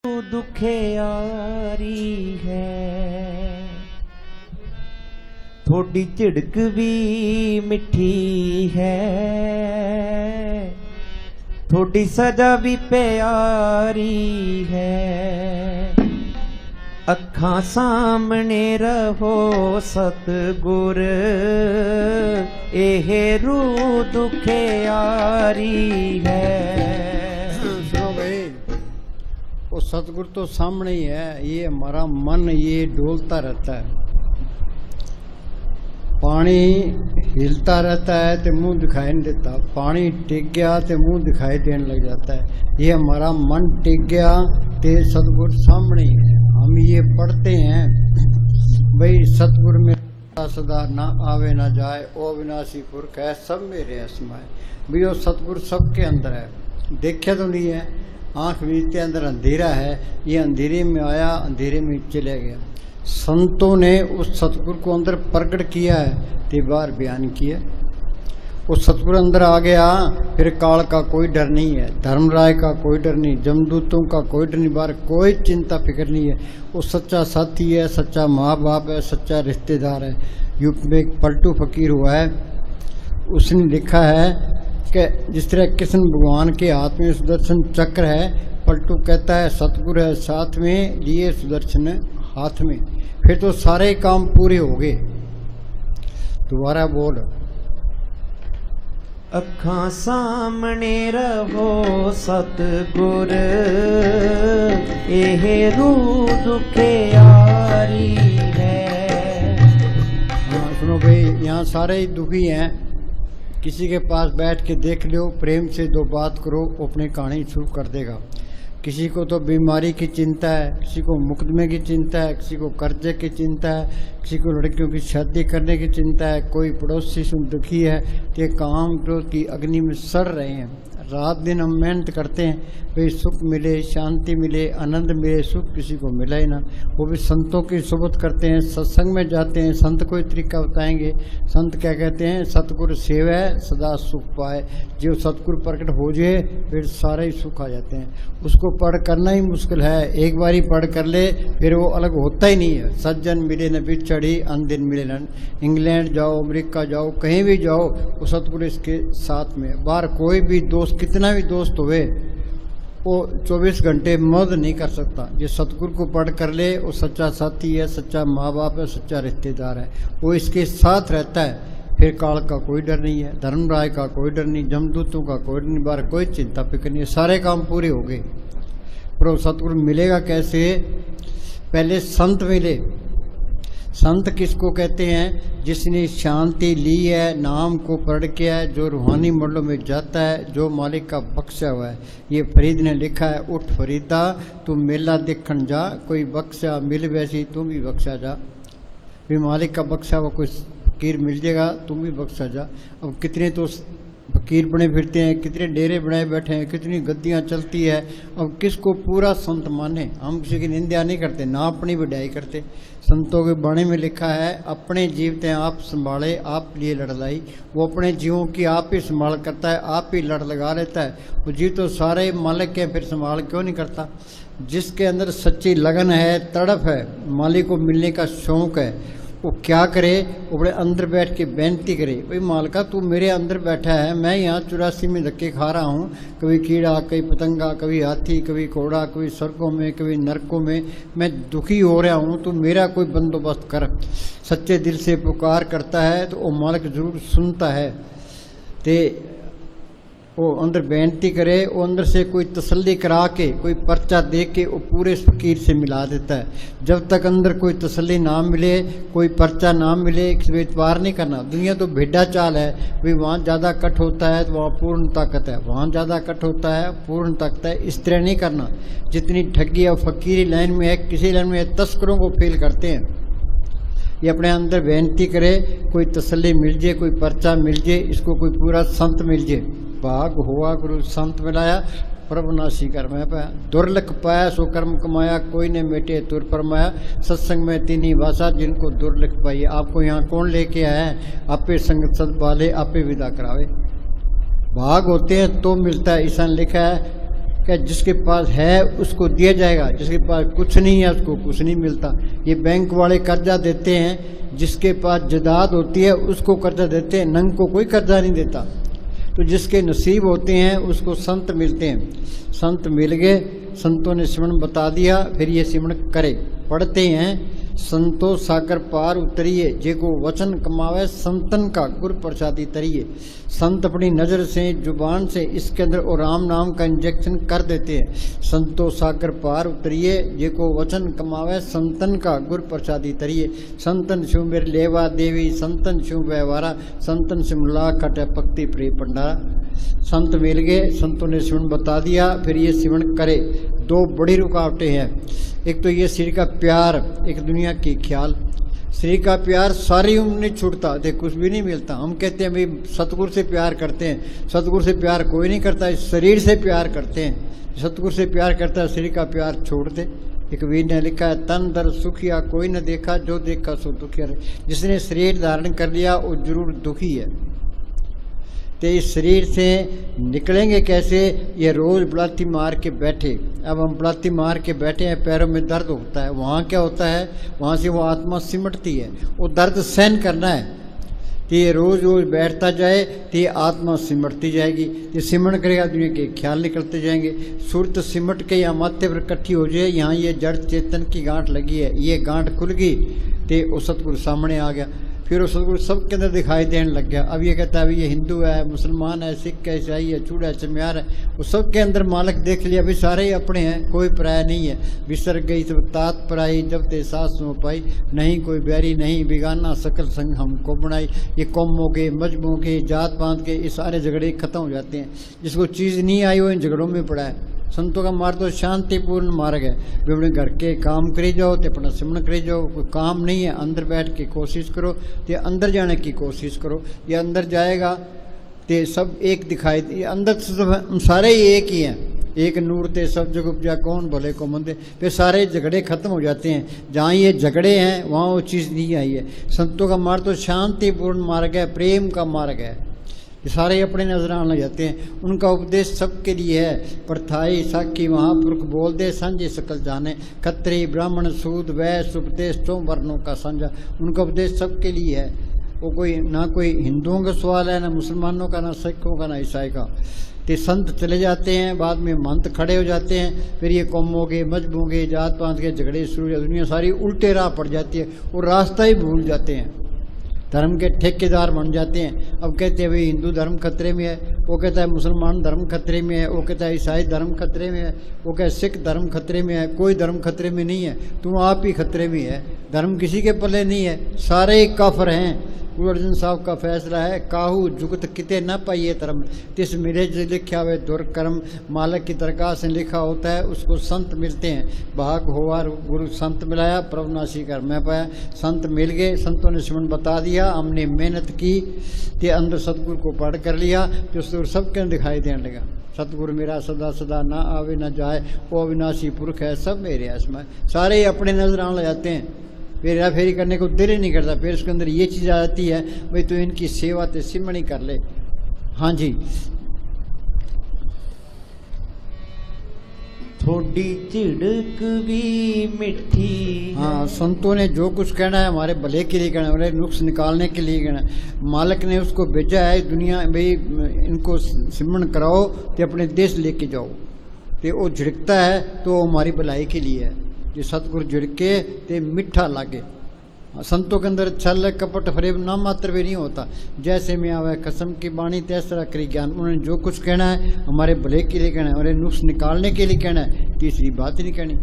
दुखियारी है, थोड़ी झिड़क भी मिठी है, थोड़ी सजा भी प्यारी है। अखां सामने रहो सतगुर, एह रूह दुखियारी है। वो सतगुरु तो सामने ही है, ये हमारा मन ये डोलता रहता है। पानी हिलता रहता है तो मुंह दिखाई नहीं देता, पानी टिक गया तो मुंह दिखाई देने लग जाता है। ये हमारा मन टिक गया तो सतगुरु सामने ही है। हम ये पढ़ते हैं भाई सतगुरु में सदा ना आवे ना जाए, ओ विनाशी पुरख है सब मेरे समाए। भाई वो सतगुरु सबके अंदर है, देखा तो नहीं है, आँख बीतते अंदर अंधेरा है, ये अंधेरे में आया अंधेरे में चले गया। संतों ने उस सतगुरु को अंदर प्रकट किया है ते बार बयान किया। उस सतगुरु अंदर आ गया, फिर काल का कोई डर नहीं है, धर्मराय का कोई डर नहीं, जमदूतों का कोई डर नहीं, बार कोई चिंता फिक्र नहीं है। वो सच्चा साथी है, सच्चा माँ बाप है, सच्चा रिश्तेदार है। यूपी में एक पलटू फकीर हुआ है, उसने लिखा है कि जिस तरह कृष्ण भगवान के हाथ में सुदर्शन चक्र है, पलटू कहता है सतगुरु है साथ में, लिए सुदर्शन हाथ में, फिर तो सारे काम पूरे हो गए। दोबारा बोल। अखां सामने रहो सतगुर, एह रूह दुखियारी है। हाँ सुनो भाई, यहाँ सारे ही दुखी हैं। किसी के पास बैठ के देख लो, प्रेम से दो बात करो, अपनी कहानी शुरू कर देगा। किसी को तो बीमारी की चिंता है, किसी को मुकदमे की चिंता है, किसी को कर्जे की चिंता है, किसी को लड़कियों की शादी करने की चिंता है, कोई पड़ोसी से दुखी है कि काम क्रोध की अग्नि में सड़ रहे हैं। रात दिन हम मेहनत करते हैं भाई सुख मिले, शांति मिले, आनंद मिले, सुख किसी को मिला ही ना। वो भी संतों की सोबत करते हैं, सत्संग में जाते हैं, संत कोई तरीका बताएंगे। संत क्या कहते हैं, सतगुरु सेवा सदा सुख पाए। जो सतगुरु प्रकट हो जाए फिर सारे ही सुख आ जाते हैं। उसको पढ़ करना ही मुश्किल है, एक बार ही पढ़ कर ले फिर वो अलग होता ही नहीं है। सज्जन मिले न बिछड़ी, अनदिन मिले न। इंग्लैंड जाओ, अमेरिका जाओ, कहीं भी जाओ, वो सतगुरु इसके साथ में। बाहर कोई भी दोस्त, कितना भी दोस्त हुए, वो 24 घंटे मदद नहीं कर सकता। ये सतगुरु को पढ़ कर ले, वो सच्चा साथी है, सच्चा माँ बाप है, सच्चा रिश्तेदार है, वो इसके साथ रहता है। फिर काल का कोई डर नहीं है, धर्मराय का कोई डर नहीं, जमदूतों का कोई डर नहीं, बाहर कोई चिंता फिक्र नहीं है, सारे काम पूरे हो गए। पर वो सतगुरु मिलेगा कैसे? पहले संत मिले। संत किसको कहते हैं? जिसने शांति ली है, नाम को पढ़ के है, जो रूहानी मंडलों में जाता है, जो मालिक का बख्शा हुआ है। ये फरीद ने लिखा है, उठ फरीदा तू मेला देखन जा, कोई बख्शा मिल वैसी तू भी बख्शा जा। भी मालिक का बख्शा हुआ कोई फकीर मिल जाएगा, तुम भी बख्शा जा। अब कितने तो फकीर बने फिरते हैं, कितने डेरे बनाए बैठे हैं, कितनी गद्दियाँ चलती है। अब किसको पूरा संत माने? हम किसी की निंदा नहीं करते, ना अपनी बढ़ाई करते। संतों के बाणी में लिखा है, अपने जीवते आप संभाले, आप लिए लड़ लाई। वो अपने जीवों की आप ही संभाल करता है, आप ही लड़ लगा लेता है। वो जीव तो सारे मालिक के, फिर संभाल क्यों नहीं करता? जिसके अंदर सच्ची लगन है, तड़प है, मालिक को मिलने का शौक है, वो क्या करे? वो अपने अंदर बैठ के बेनती करे, भाई मालिका तू मेरे अंदर बैठा है, मैं यहाँ 84 में धक्के खा रहा हूँ, कभी कीड़ा, कभी पतंगा, कभी हाथी, कभी घोड़ा, कभी स्वर्गों में, कभी नरकों में, मैं दुखी हो रहा हूँ, तो मेरा कोई बंदोबस्त कर। सच्चे दिल से पुकार करता है तो वो मालिक जरूर सुनता है। ते वो अंदर बेनती करे, वो अंदर से कोई तसल्ली करा के, कोई पर्चा दे के वो पूरे फकीर से मिला देता है। जब तक अंदर कोई तसल्ली ना मिले, कोई पर्चा ना मिले, इतवार नहीं करना। दुनिया तो भेड़ा चाल है, भाई वहाँ ज़्यादा कट होता है तो वहाँ पूर्ण ताकत है, वहाँ ज़्यादा कट होता है पूर्ण ताकत है। इस तरह नहीं करना। जितनी ठगी और फकीरी लाइन में है, किसी लाइन में है, तस्करों को फेल करते हैं। ये अपने अंदर बेनती करे, कोई तसल्ली मिल जाए, कोई पर्चा मिल जाए, इसको कोई पूरा संत मिल जाए। भाग हुआ गुरु संत मिलाया, प्रभु नासी कर मैं पाया। दुर्लख पाया सो कर्म कमाया, कोई ने मेटे तुर परमाया। सत्संग में तीनी भाषा, जिनको दुर्लख पाई। आपको यहाँ कौन लेके आया है? आपे संगत सद वाले, आपे विदा करावे। भाग होते हैं तो मिलता है। ईशान लिखा है, क्या जिसके पास है उसको दिया जाएगा, जिसके पास कुछ नहीं है उसको कुछ नहीं मिलता। ये बैंक वाले कर्जा देते हैं, जिसके पास जायदाद होती है उसको कर्जा देते हैं, नंग को कोई कर्जा नहीं देता। तो जिसके नसीब होते हैं उसको संत मिलते हैं। संत मिल गए, संतों ने सिमरन बता दिया, फिर ये सिमरन करे। पढ़ते हैं संतो सागर पार उतरिए, जेको वचन कमावे संतन का गुर प्रसादी तरिए। संत अपनी नज़र से जुबान से इसके अंदर और राम नाम का इंजेक्शन कर देते हैं। संतो सागर पार उतरिए, जेको वचन कमावे संतन का गुर प्रसादी तरिए। संतन शिव मेरे लेवा देवी, संतन शिव व्यवहारा, संतन से मुला कटे पक्ति प्रिय पंडारा। संत मिल गए, संतों ने सिमरन बता दिया, फिर ये सिमरन करे। दो बड़ी रुकावटें हैं, एक तो ये शरीर का प्यार, एक दुनिया की ख्याल। शरीर का प्यार सारी उम्र नहीं छूटता, देख कुछ भी नहीं मिलता। हम कहते हैं भाई सतगुरु से प्यार करते हैं, सतगुरु से प्यार कोई नहीं करता, इस शरीर से प्यार करते हैं। सतगुरु से प्यार करता है, शरीर का प्यार छोड़ दे। एक वीर ने लिखा है, तन दर सुखिया कोई न देखा, जो देखा सो दुखिया रहे। जिसने शरीर धारण कर लिया वो जरूर दुखी है। तो इस शरीर से निकलेंगे कैसे? ये रोज़ बलाती मार के बैठे। अब हम बलाती मार के बैठे हैं, पैरों में दर्द होता है, वहाँ क्या होता है, वहाँ से वो आत्मा सिमटती है, वो दर्द सहन करना है। तो ये रोज़ रोज़ बैठता जाए तो ये आत्मा सिमटती जाएगी। ये सिमट करेगा, दुनिया के ख्याल निकलते जाएंगे। सूरत सिमट के यहाँ माथे पर इकट्ठी हो जाए, यहाँ ये जड़ चेतन की गांठ लगी है, ये गांठ खुल गई तो वो सतगुरु सामने आ गया। फिर वो सतगुरु सबके अंदर दिखाई देने लग गया। अब ये कहता है अभी ये हिंदू है, मुसलमान है, सिख है, ईसाई है, चूड़ा है, चमियार है, वो सबके अंदर मालक देख लिया, अभी सारे ही अपने हैं, कोई पराया नहीं है। बिसर गई सब तात पराई, जब ते सास में पाई, नहीं कोई बैरी नहीं बिगाना, सकल संग हमको बनाई। ये कौमों के, मजहबों के, जात पात के, ये सारे झगड़े खत्म हो जाते हैं। जिसको चीज़ नहीं आई वो इन झगड़ों में पड़ा है। संतों का मार्ग तो शांतिपूर्ण मार्ग है। वे अपने घर के काम करी जाओ, तो अपना सिमरन करी जाओ। कोई काम नहीं है, अंदर बैठ के कोशिश करो, तो अंदर जाने की कोशिश करो। ये अंदर जाएगा तो सब एक दिखाई दे। अंदर तो सारे ही एक ही हैं, एक नूर ते सब जग उपजा, कौन भले को मंदे। फिर सारे झगड़े खत्म हो जाते हैं। जहाँ ये झगड़े हैं वहाँ वो चीज़ नहीं आई है। संतों का मार्ग तो शांतिपूर्ण मार्ग है, प्रेम का मार्ग है। ये सारे अपने नजर आने जाते हैं। उनका उपदेश सबके लिए है। प्रथाई साखी महापुरुष बोल दे, सांझे सकल जाने, खत्री ब्राह्मण सूद वैश्य उपदेश चौ वर्णों का साझा। उनका उपदेश सबके लिए है। वो कोई ना कोई हिंदुओं का सवाल है, ना मुसलमानों का, ना सिखों का, ना ईसाई का। तो संत चले जाते हैं, बाद में महंत खड़े हो जाते हैं। फिर ये कौमों के, मजहबों के, जात पात के झगड़े शुरू, दुनिया सारी उल्टे राह पड़ जाती है। वो रास्ता ही भूल जाते हैं, धर्म के ठेकेदार बन जाते हैं। अब कहते हैं भाई हिंदू धर्म खतरे में है, वो कहता है मुसलमान धर्म खतरे में है, वो कहता है ईसाई धर्म खतरे में है, वो कहता है सिख धर्म खतरे में है। कोई धर्म खतरे में नहीं है, तुम आप ही खतरे में है। धर्म किसी के पल्ले नहीं है, सारे ही काफर हैं। गुरु अर्जन साहब का फैसला है, काहू जुगत किते न पाइए धर्म, तिस मिले जो लिखा हुए दुर्कर्म। मालक की दरगाह से लिखा होता है, उसको संत मिलते हैं। भाग हुआ गुरु संत मिलाया, प्रभुनाशी कर मैं पाया। संत मिल गए, संतों ने सिमरन बता दिया, हमने मेहनत की, ते अंदर सतगुरु को पढ़ कर लिया, तो सतगुरु सबके अंदर दिखाई देने लगा। सतगुरु मेरा सदा सदा ना आवे ना जाए, वो अविनाशी पुरख है, सब मेरे है। इसमें सारे ही अपने नजर आने लग जाते हैं। फिर हेरा फेरी करने को दिल ही नहीं करता। फिर उसके अंदर ये चीज़ आ जाती है, भाई तो इनकी सेवा तो सिमरन ही कर ले। हाँ जी, थोड़ी झिड़क भी मिठी। हाँ, संतों ने जो कुछ कहना है हमारे भले के लिए कहना है, हमारे नुक्स निकालने के लिए कहना है। मालिक ने उसको भेजा है दुनिया भाई, इनको सिमरन कराओ तो अपने देश लेके जाओ। तो वो झिड़कता है तो हमारी भलाई के लिए है। ये सतगुरु झिड़के ते मिठा लागे। संतों के अंदर छल कपट फरेब नाम मात्र भी नहीं होता। जैसे में आवे कसम की बाणी तैसरा करी ज्ञान। उन्होंने जो कुछ कहना है हमारे भले के लिए कहना है, हमारे नुक्स निकालने के लिए कहना है, तीसरी बात ही नहीं कहनी।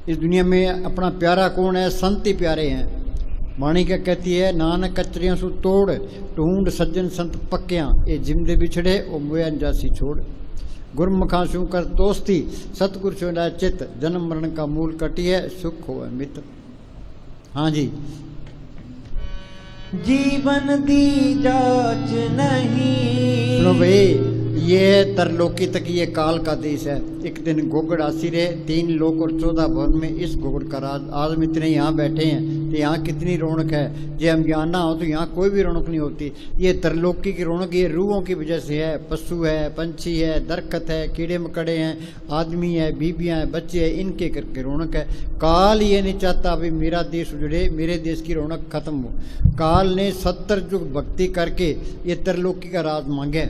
इस दुनिया में अपना प्यारा कौन है? संत ही प्यारे हैं। बाणी क्या कहती है? नानक कचरियां सु तोड़, ढूंढ सज्जन संत पक्कियां, ये जिंदे बिछड़े ओ मुया जासी छोड़। गुरमुखा शू कर दोस्ती, सतगुरु चुना चित, जन्म मरण का मूल कटी है, सुख हो मित्र। हाँ जी, जीवन दी जांच नहीं। सुनो भाई, ये तरलोकी तक ये काल का देश है। एक दिन गोगड़ आसी रहे, 3 लोक और 14 भवन में इस गोगड़ का राज। आज हम इतने यहाँ बैठे हैं तो यहाँ कितनी रौनक है। जे हम यहाँ ना हो तो यहाँ कोई भी रौनक नहीं होती। ये तरलोकी की रौनक ये रूहों की वजह से है। पशु है, पंछी है, दरख्त है, कीड़े मकड़े हैं, आदमी है, बीबियाँ हैं, बच्चे हैं, इनके करके रौनक है। काल ये नहीं चाहता अभी मेरा देश उजड़े, मेरे देश की रौनक खत्म हो। काल ने 70 युग भक्ति करके ये तरलोकी का राज मांगे।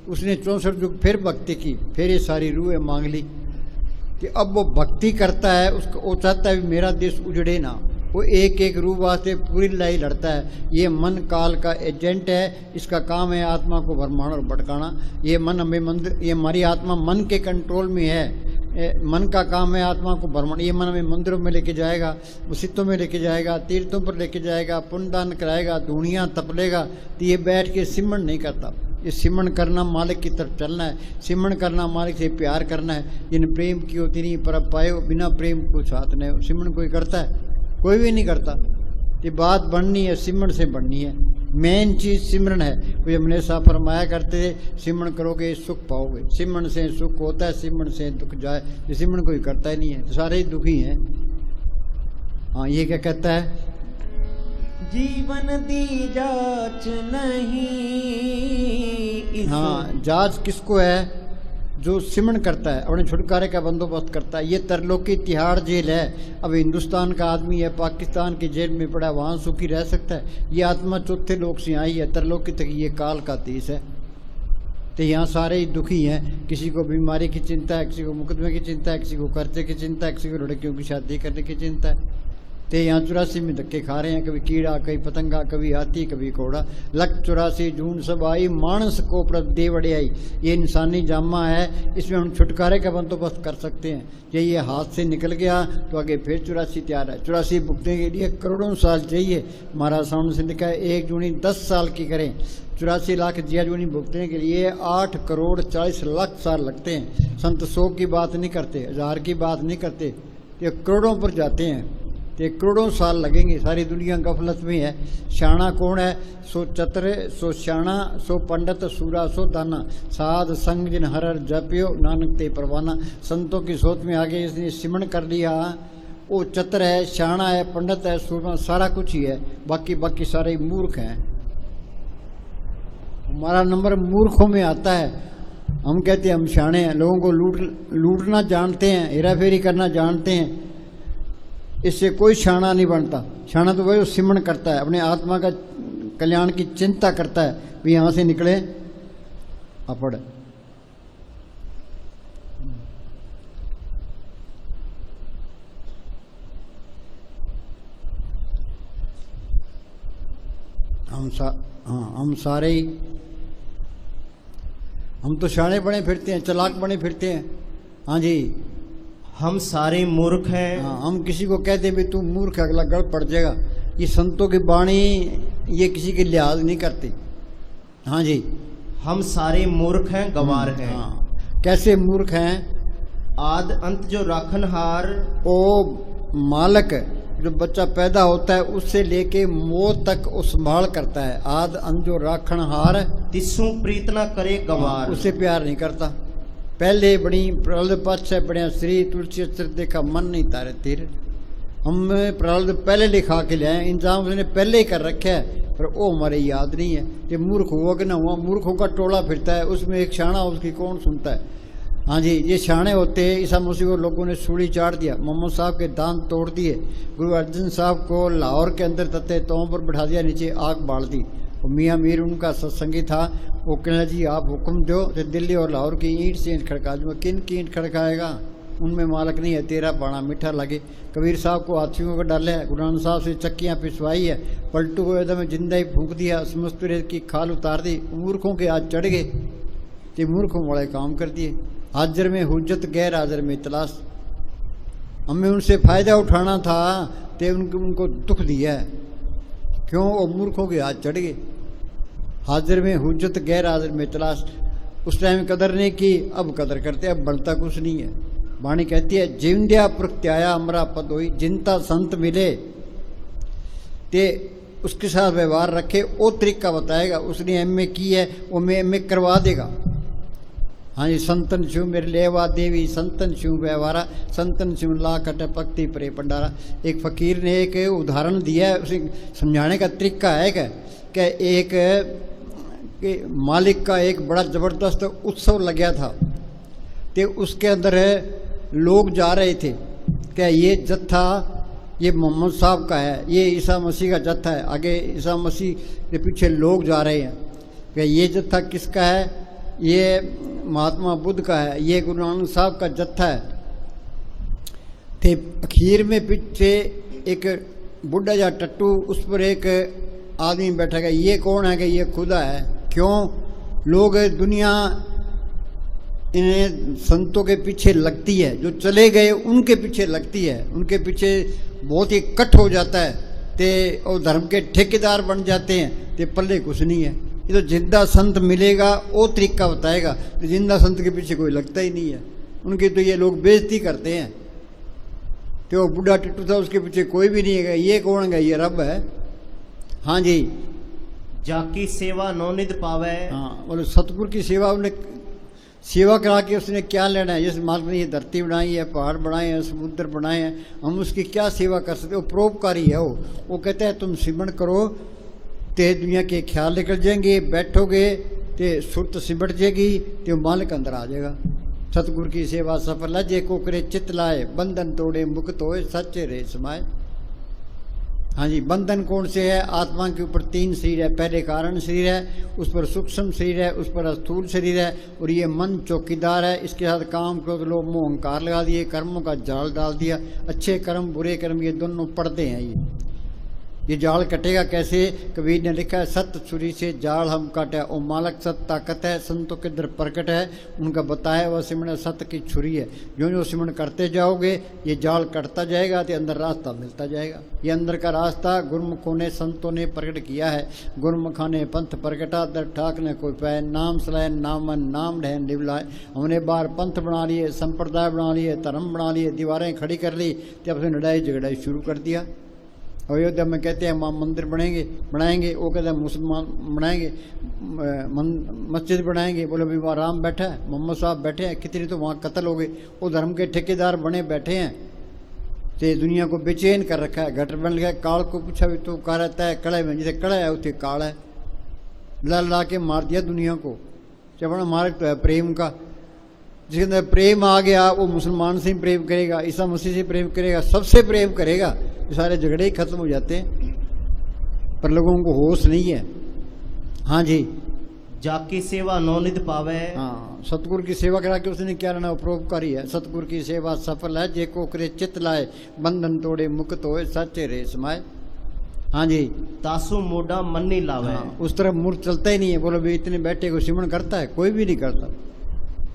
उसने 64 युग फिर भक्ति की, फिर ये सारी रूहें मांग ली कि अब वो भक्ति करता है, उसको वो चाहता है मेरा देश उजड़े ना। वो एक एक रूह वास्ते पूरी लड़ाई लड़ता है। ये मन काल का एजेंट है, इसका काम है आत्मा को भरमाना और भटकाना। ये मन हमें मंदिर, ये हमारी आत्मा मन के कंट्रोल में है। मन का काम है आत्मा को भरमाना। ये मन हमें मंदिरों में लेके जाएगा, मस्जिदों में लेके जाएगा, तीर्थों पर लेके जाएगा, पुण्यदान कराएगा, धूणियाँ तपलेगा। तो ये बैठ के सिमरन नहीं करता। ये सिमरन करना मालिक की तरफ चलना है, सिमरन करना मालिक से प्यार करना है। जिन प्रेम की होती नहीं पर पाए बिना प्रेम को साथ नहीं। सिमरन कोई करता है? कोई भी नहीं करता। ये बात बननी है, सिमरन से बननी है। मेन चीज़ सिमरन है। कोई हमने साफ फरमाया करते थे सिमरन करोगे सुख पाओगे। सिमरन से सुख होता है, सिमरन से दुख जाए। ये सिमरन कोई करता ही नहीं है तो सारे ही दुखी हैं। हाँ, ये क्या कहता है? जीवन दी जाच नहीं इस। हाँ, जाच किसको है? जो सिमरन करता है, अपने छुटकारे का बंदोबस्त करता है। ये तरलोकी तिहाड़ जेल है। अब हिंदुस्तान का आदमी है, पाकिस्तान की जेल में पड़ा, वहाँ सुखी रह सकता है? ये आत्मा चौथे लोक से आई है, तरलोकी तक ये काल का देश है। तो यहाँ सारे ही दुखी हैं। किसी को बीमारी की चिंता है, किसी को मुकदमे की चिंता है, किसी को कर्जे की चिंता है, किसी को लड़कियों की शादी करने की चिंता है। तो यहाँ 84 में धक्के खा रहे हैं। कभी कीड़ा, कभी पतंगा, कभी हाथी, कभी घोड़ा। लख 84 जून सब आई, मानस को प्रभ दे बड़े आई। ये इंसानी जामा है, इसमें हम छुटकारे का बंदोबस्त कर सकते हैं। ये हाथ से निकल गया तो आगे फिर 84 तैयार है। 84 भुगतने के लिए करोड़ों साल चाहिए। महाराज सामने से लिखा है 1 जूनी 10 साल की करें। 84 लाख जिया जूनी भुगतने के लिए 8 करोड़ 40 लाख साल लगते हैं। संत 100 की बात नहीं करते, 1000 की बात नहीं करते, ये करोड़ों पर जाते हैं। तो करोड़ों साल लगेंगे। सारी दुनिया गफलत में है। शाना कौन है? सो चतुर, सो शाना, सो पंडित, सूरा, सो दाना। साध संग जिन हर जपियो, नानक ते परवाना। संतों की सोच में आगे इसने सिमरन कर लिया। वो चतुर है, शाना है, पंडित है, सूरमा, सारा कुछ ही है। बाकी सारे मूर्ख हैं। हमारा नंबर मूर्खों में आता है। हम कहते हैं हम शाने हैं, लोगों को लूटना जानते हैं, हेरा फेरी करना जानते हैं। इससे कोई शाना नहीं बनता। शाना तो वही जो सिमरन करता है, अपने आत्मा का कल्याण की चिंता करता है, भी यहाँ से निकले अपड़। हम सारे ही, हम तो शाने बने फिरते हैं, चलाक बने फिरते हैं। हाँ जी, हम सारे मूर्ख हैं। हाँ, हम किसी को कहते हैं भी तू मूर्ख है, अगला गड़ पड़ जाएगा। ये संतों की वाणी ये किसी के लिहाज नहीं करती। हाँ जी, हम सारे मूर्ख हैं, गंवार हैं। हाँ, कैसे मूर्ख हैं? आद अंत जो राखनहार, ओ मालक जो बच्चा पैदा होता है उससे लेके मौत तक वो संभाल करता है। आद अंत जो राखनहार, तिस्सू प्रीत न करे गंवार। उससे प्यार नहीं करता। पहले बड़ी प्रहलाद पातशाह बढ़िया श्री तुलसी अक्षर देखा मन नहीं तारे तीर। हम प्रहलाद पहले लिखा के लाए, इंतजाम उसने पहले ही कर रखा है, पर वो हमारे याद नहीं है। ये मूर्ख हुआ कि ना हुआ, मूर्खों का टोला फिरता है, उसमें एक शाना उसकी कौन सुनता है। हाँ जी, ये शाने होते हैं। ईसा मसीह को लोगों ने सूली चाट दिया, मोहम्मद साहब के दांत तोड़ दिए, गुरु अर्जन साहब को लाहौर के अंदर तत्ते तों पर बैठा दिया, नीचे आग बाल दी। मियाँ मीर उनका सत्संगी था। वो कहना जी आप हुक्म दो तो दिल्ली और लाहौर की ईंट से ईंट खड़का दूँगा। किन की ईंट खड़काएगा? उनमें मालक नहीं है, तेरा पाना मीठा लगे। कबीर साहब को हाथियों को डाले है, गुरु नानक साहब से चक्कियाँ पिसवाई है, पलटू को एकदम जिंदा ही फूंक दिया, समस्त रेत की खाल उतार दी। मूर्खों के आज चढ़ गए, तो मूर्खों वाले काम कर दिए। हाजिर में हुज्जत, गैर हाजिर में तलाश। हमें उनसे फ़ायदा उठाना था तो उनको दुख दिया है। क्यों? वो मूर्खों के हाथ चढ़ गए। हाजिर में हुज्जत, गैर हाजिर में तलाश। उस टाइम कदर नहीं की, अब कदर करते, अब बनता कुछ नहीं है। वाणी कहती है जिंद्या प्रत्याया अमरा पद होई। जिनता संत मिले ते उसके साथ व्यवहार रखे, वो तरीका बताएगा। उसने एमए की है, वो मैं एमए करवा देगा। हाँ जी, संतन शिव मेरे लेवा देवी, संतन शिव व्यवहारा, संतन शिव ला कट पक्ति प्रे पंडारा। एक फकीर ने एक उदाहरण दिया है, उसे समझाने का तरीका है कि एक मालिक का एक बड़ा ज़बरदस्त उत्सव लग गया था, तो उसके अंदर लोग जा रहे थे कि ये जत्था ये मोहम्मद साहब का है, ये ईसा मसीह का जत्था है। आगे ईसा मसीह के पीछे लोग जा रहे हैं कि ये जत्था किसका है, ये महात्मा बुद्ध का है, ये गुरु नानक साहब का जत्था है। थे आखिर में पीछे एक बुढ़ा या टट्टू, उस पर एक आदमी बैठा है, ये कौन है कि ये खुदा है। क्यों लोग दुनिया इन्हें संतों के पीछे लगती है, जो चले गए उनके पीछे लगती है, उनके पीछे बहुत ही कट हो जाता है ते और धर्म के ठेकेदार बन जाते हैं, ते पल्ले कुछ नहीं है। ये तो जिंदा संत मिलेगा वो तरीका बताएगा, तो जिंदा संत के पीछे कोई लगता ही नहीं है, उनकी तो ये लोग बेइज्जती करते हैं। तो वो बूढ़ा टिट्टू था, उसके पीछे कोई भी नहीं है, ये कौन है, ये रब है। हाँ जी, जाकी सेवा नौनिध पावे। हाँ बोले सतगुरु की सेवा, उन्हें सेवा करा के उसने क्या लेना है। जैसे मालिक ने ये धरती बनाई है, पहाड़ बनाए हैं, समुद्र बनाए हैं, हम उसकी क्या सेवा कर सकते। वो परोपकारी है। वो कहते हैं तुम सिमरण करो ते दुनिया के ख्याल निकल जाएंगे, बैठोगे ते सुरत सिमट जाएगी, ते मालिक अंदर आ जाएगा। सतगुरु की सेवा सफल है, जे को करे चित लाए, बंधन तोड़े मुक्त होए, सच्चे रे समाए। हाँ जी, बंधन कौन से है, आत्मा के ऊपर 3 शरीर है। पहले कारण शरीर है, उस पर सूक्ष्म शरीर है, उस पर स्थूल शरीर है, और ये मन चौकीदार है। इसके साथ काम क्रोध लोभ मोह अहंकार लगा दिए, कर्मों का जाल डाल दिया। अच्छे कर्म बुरे कर्म ये दोनों पर्दे हैं। ये जाल कटेगा कैसे, कबीर ने लिखा है, सत्य छुरी से जाल हम काटे, ओ मालक सत्य ताकत है, संतों के अंदर प्रकट है, उनका बताया वह सिमरण सत्य की छुरी है। जो सिमरण करते जाओगे ये जाल कटता जाएगा, तो अंदर रास्ता मिलता जाएगा। ये अंदर का रास्ता गुरमुखों ने संतों ने प्रकट किया है। गुरमुखा ने पंथ प्रकटा, दर ठाक ने कोई पाए, नाम सलाए नाम नाम ढहन निवलाए। हमने बार पंथ बना लिए, संप्रदाय बना लिए, धर्म बना लिए, दीवारें खड़ी कर ली, तब से लड़ाई झगड़ाई शुरू कर दिया। अयोध्या में कहते हैं माँ मंदिर बनाएंगे, वो कहते हैं मुसलमान बनाएंगे, मस्जिद बनाएंगे। बोले भाई वहाँ राम बैठा है, मोहम्मद साहब बैठे हैं, कितने तो वहाँ कत्ल हो गए। वो धर्म के ठेकेदार बने बैठे हैं, तो दुनिया को बेचैन कर रखा है। गटर बन गया। काल को पूछा भी तो कहा रहता है कड़े में, जैसे कड़ा है उसे काल है। ला के मार दिया दुनिया को। चपड़ा मार्ग तो है प्रेम का, जिसके अंदर प्रेम आ गया वो मुसलमान से प्रेम करेगा, ईसा मसीह से प्रेम करेगा, सबसे प्रेम करेगा। सारे झगड़े ही खत्म हो जाते हैं, पर लोगों को होश नहीं है। हाँ जी, जाकी सेवा नौनिध पावे। हाँ, सतगुरु की सेवा करा के उसने क्या लेना, परोपकारी है। सतगुरु की सेवा सफल है, जे को करे चित लाए, बंधन तोड़े मुक्त होए, सच्चे रे समाए। हाँ जी, तासु मोडा मन नहीं लावे। हाँ, उस तरफ मुड़ चलता ही नहीं है। बोलो भाई इतने बैठे को सिमरण करता है, कोई भी नहीं करता।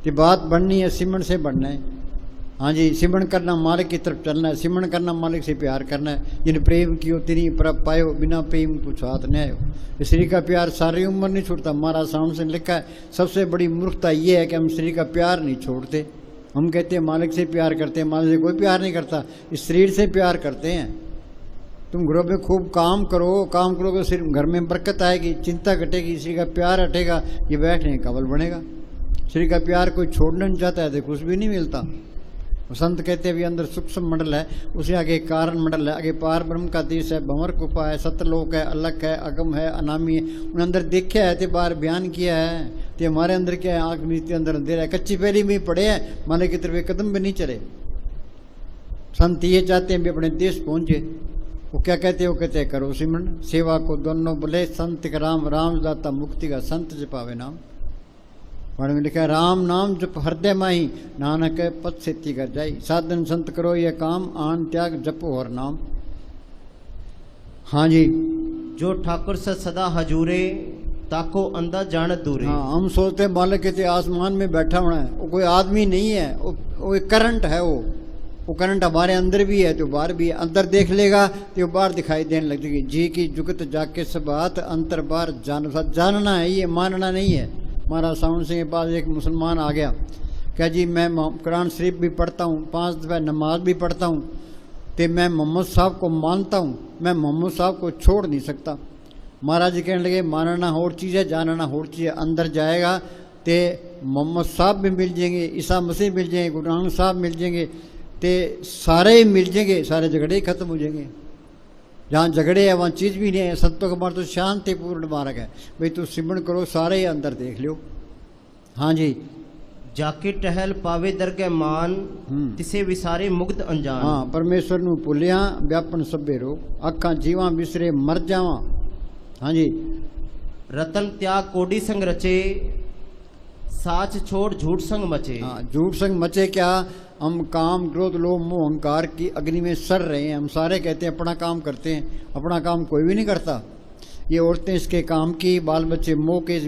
कि बात बढ़नी है, सिमरण से बढ़ना है। हाँ जी, सिमरण करना मालिक की तरफ चलना है, सिमरण करना मालिक से प्यार करना है। जिन प्रेम कियो तिनी परब पायो, बिना प्रेम कुछ हाथ न आयो। श्री का प्यार सारी उम्र नहीं छूटता। महाराज साउंड से लिखा है, सबसे बड़ी मूर्खता ये है कि हम श्री का प्यार नहीं छोड़ते। हम कहते हैं मालिक से प्यार करते हैं, मालिक से कोई प्यार नहीं करता, इस शरीर से प्यार करते हैं। तुम घरों में खूब काम करोगे, सिर्फ घर में बरकत आएगी, चिंता घटेगी, श्री का प्यार हटेगा, ये बैठने का बल बनेगा। श्री का प्यार कोई छोड़ना नहीं चाहता है तो कुछ भी नहीं मिलता। संत कहते हैं भी अंदर सूक्ष्म मंडल है, उसे आगे कारण मंडल है, आगे पार ब्रह्म का देश है, भंवर कृपा है, सतलोक है, अलग है, अगम है, अनामी है। उन अंदर देखा है तो बाहर बयान किया है। तो हमारे अंदर क्या है, आँख मीच के अंदर अंधेरा है, कच्ची पहली में पड़े हैं, माने की तरफ एक कदम भी नहीं चले। संत ये चाहते हैं भी अपने देश पहुँचे। वो क्या कहते हैं, वो कहते हैं करो सिमरण सेवा को दोनों बोले, संत का राम राम दाता मुक्ति का, संत जपावे नाम। वर्ण में लिखा है, राम नाम जप हृदय माही, नानक पद सेती कर जाई। साधन संत करो ये काम, आन त्याग जपो और नाम। हाँ जी, जो ठाकुर से सदा हजूरे, ताको अंधा जानत दूरे। हाँ, हम सोचते हैं मालिक कहते आसमान में बैठा होना है, वो कोई आदमी नहीं है, वो एक करंट है। वो करंट हमारे अंदर भी है तो बाहर भी है। अंदर देख लेगा तो बाहर दिखाई देने लगेगी। जी की जुगत जाके सब बात, अंतर बाहर जानना है, ये मानना नहीं है। महाराज साउंड सिंह के पास एक मुसलमान आ गया, क्या जी मैं कुरान शरीफ भी पढ़ता हूँ, 5 दफ़ा नमाज भी पढ़ता हूँ, तो मैं मोहम्मद साहब को मानता हूँ, मैं मोहम्मद साहब को छोड़ नहीं सकता। महाराज जी कहने लगे, मानना और चीज़ है, जानना और चीज़ है। अंदर जाएगा ते मोहम्मद साहब भी मिल जाएंगे, ईसा मसीह मिल जाएंगे, गुरु नानक साहब मिल जाएंगे, ते सारे ही मिल जाएंगे, सारे झगड़े ही खत्म हो जाएंगे। जहाँ झगड़े है वहाँ चीज़ भी नहीं है। संतों का मार्ग तो शांतिपूर्ण मार्ग है। भाई तू सिमरन करो, सारे ही अंदर देख लो। हाँ जी, जाके टहल पावे दरगह मान, तिसे विसारे मुग्ध अनजान। हाँ, परमेश्वर नू भुलिया व्यापन सभे रोग, अखा जीवा बिसरे मर जावा। हाँ जी, रतन त्याग कोडी संग रचे, साच छोड़ झूठ संग मचे। हाँ, झूठ संग मचे क्या? हम काम क्रोध लोभ मोह अहंकार की अग्नि में सड़ रहे हैं। हम सारे कहते हैं अपना काम करते हैं, अपना काम कोई भी नहीं करता। ये औरतें इसके काम की, बाल बच्चे मोह के, इस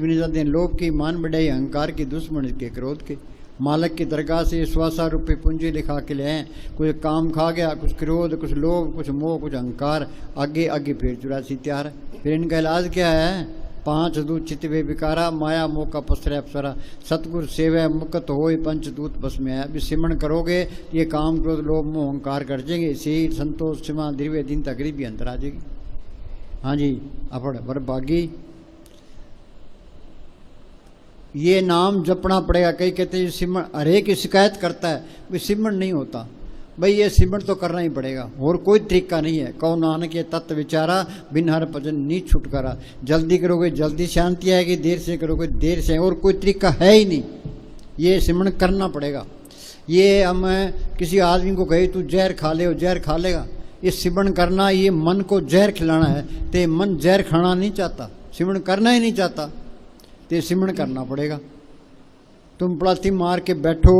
लोभ की, मान बढ़ाई अहंकार की, दुश्मन इसके क्रोध के। मालक की दरगाह से स्वासा रूपी पूंजी लिखा के ले आए। कुछ काम खा गया, कुछ क्रोध, कुछ लोभ, कुछ मोह, कुछ अहंकार, आगे आगे फिर 84 तैयार। फिर इनका इलाज क्या है? 5 दूत चितवे विकारा, माया मोह का पसरे अप्सरा, सतगुरु सेवा मुक्त होए, पंचदूत बस में है। अभी सिमरन करोगे ये काम क्रोध लोभ मोह अहंकार कर जाएंगे। शील संतोष क्षमा दीर्घ दिन तक गरीबी अंतर आ जाएगी। हाँ जी, अपड़ बरभागी ये नाम जपना पड़ेगा। कई कहते हैं सिमरन, हरेक की शिकायत करता है भाई सिमरन नहीं होता। भाई ये सिमरन तो करना ही पड़ेगा, और कोई तरीका नहीं है। कहो नानक ये तत्व विचारा, बिन हर भजन नी छुटकारा। जल्दी करोगे जल्दी शांति आएगी, देर से करोगे देर से, और कोई तरीका है ही नहीं। ये सिमरन करना पड़ेगा। ये हम किसी आदमी को कहे तू जहर खा ले, जहर खा लेगा। ये सिमरन करना, ये मन को जहर खिलाना है। तो मन जहर खाना नहीं चाहता, सिमरन करना ही नहीं चाहता, तो सिमरन करना पड़ेगा। तुम पलाथी मार के बैठो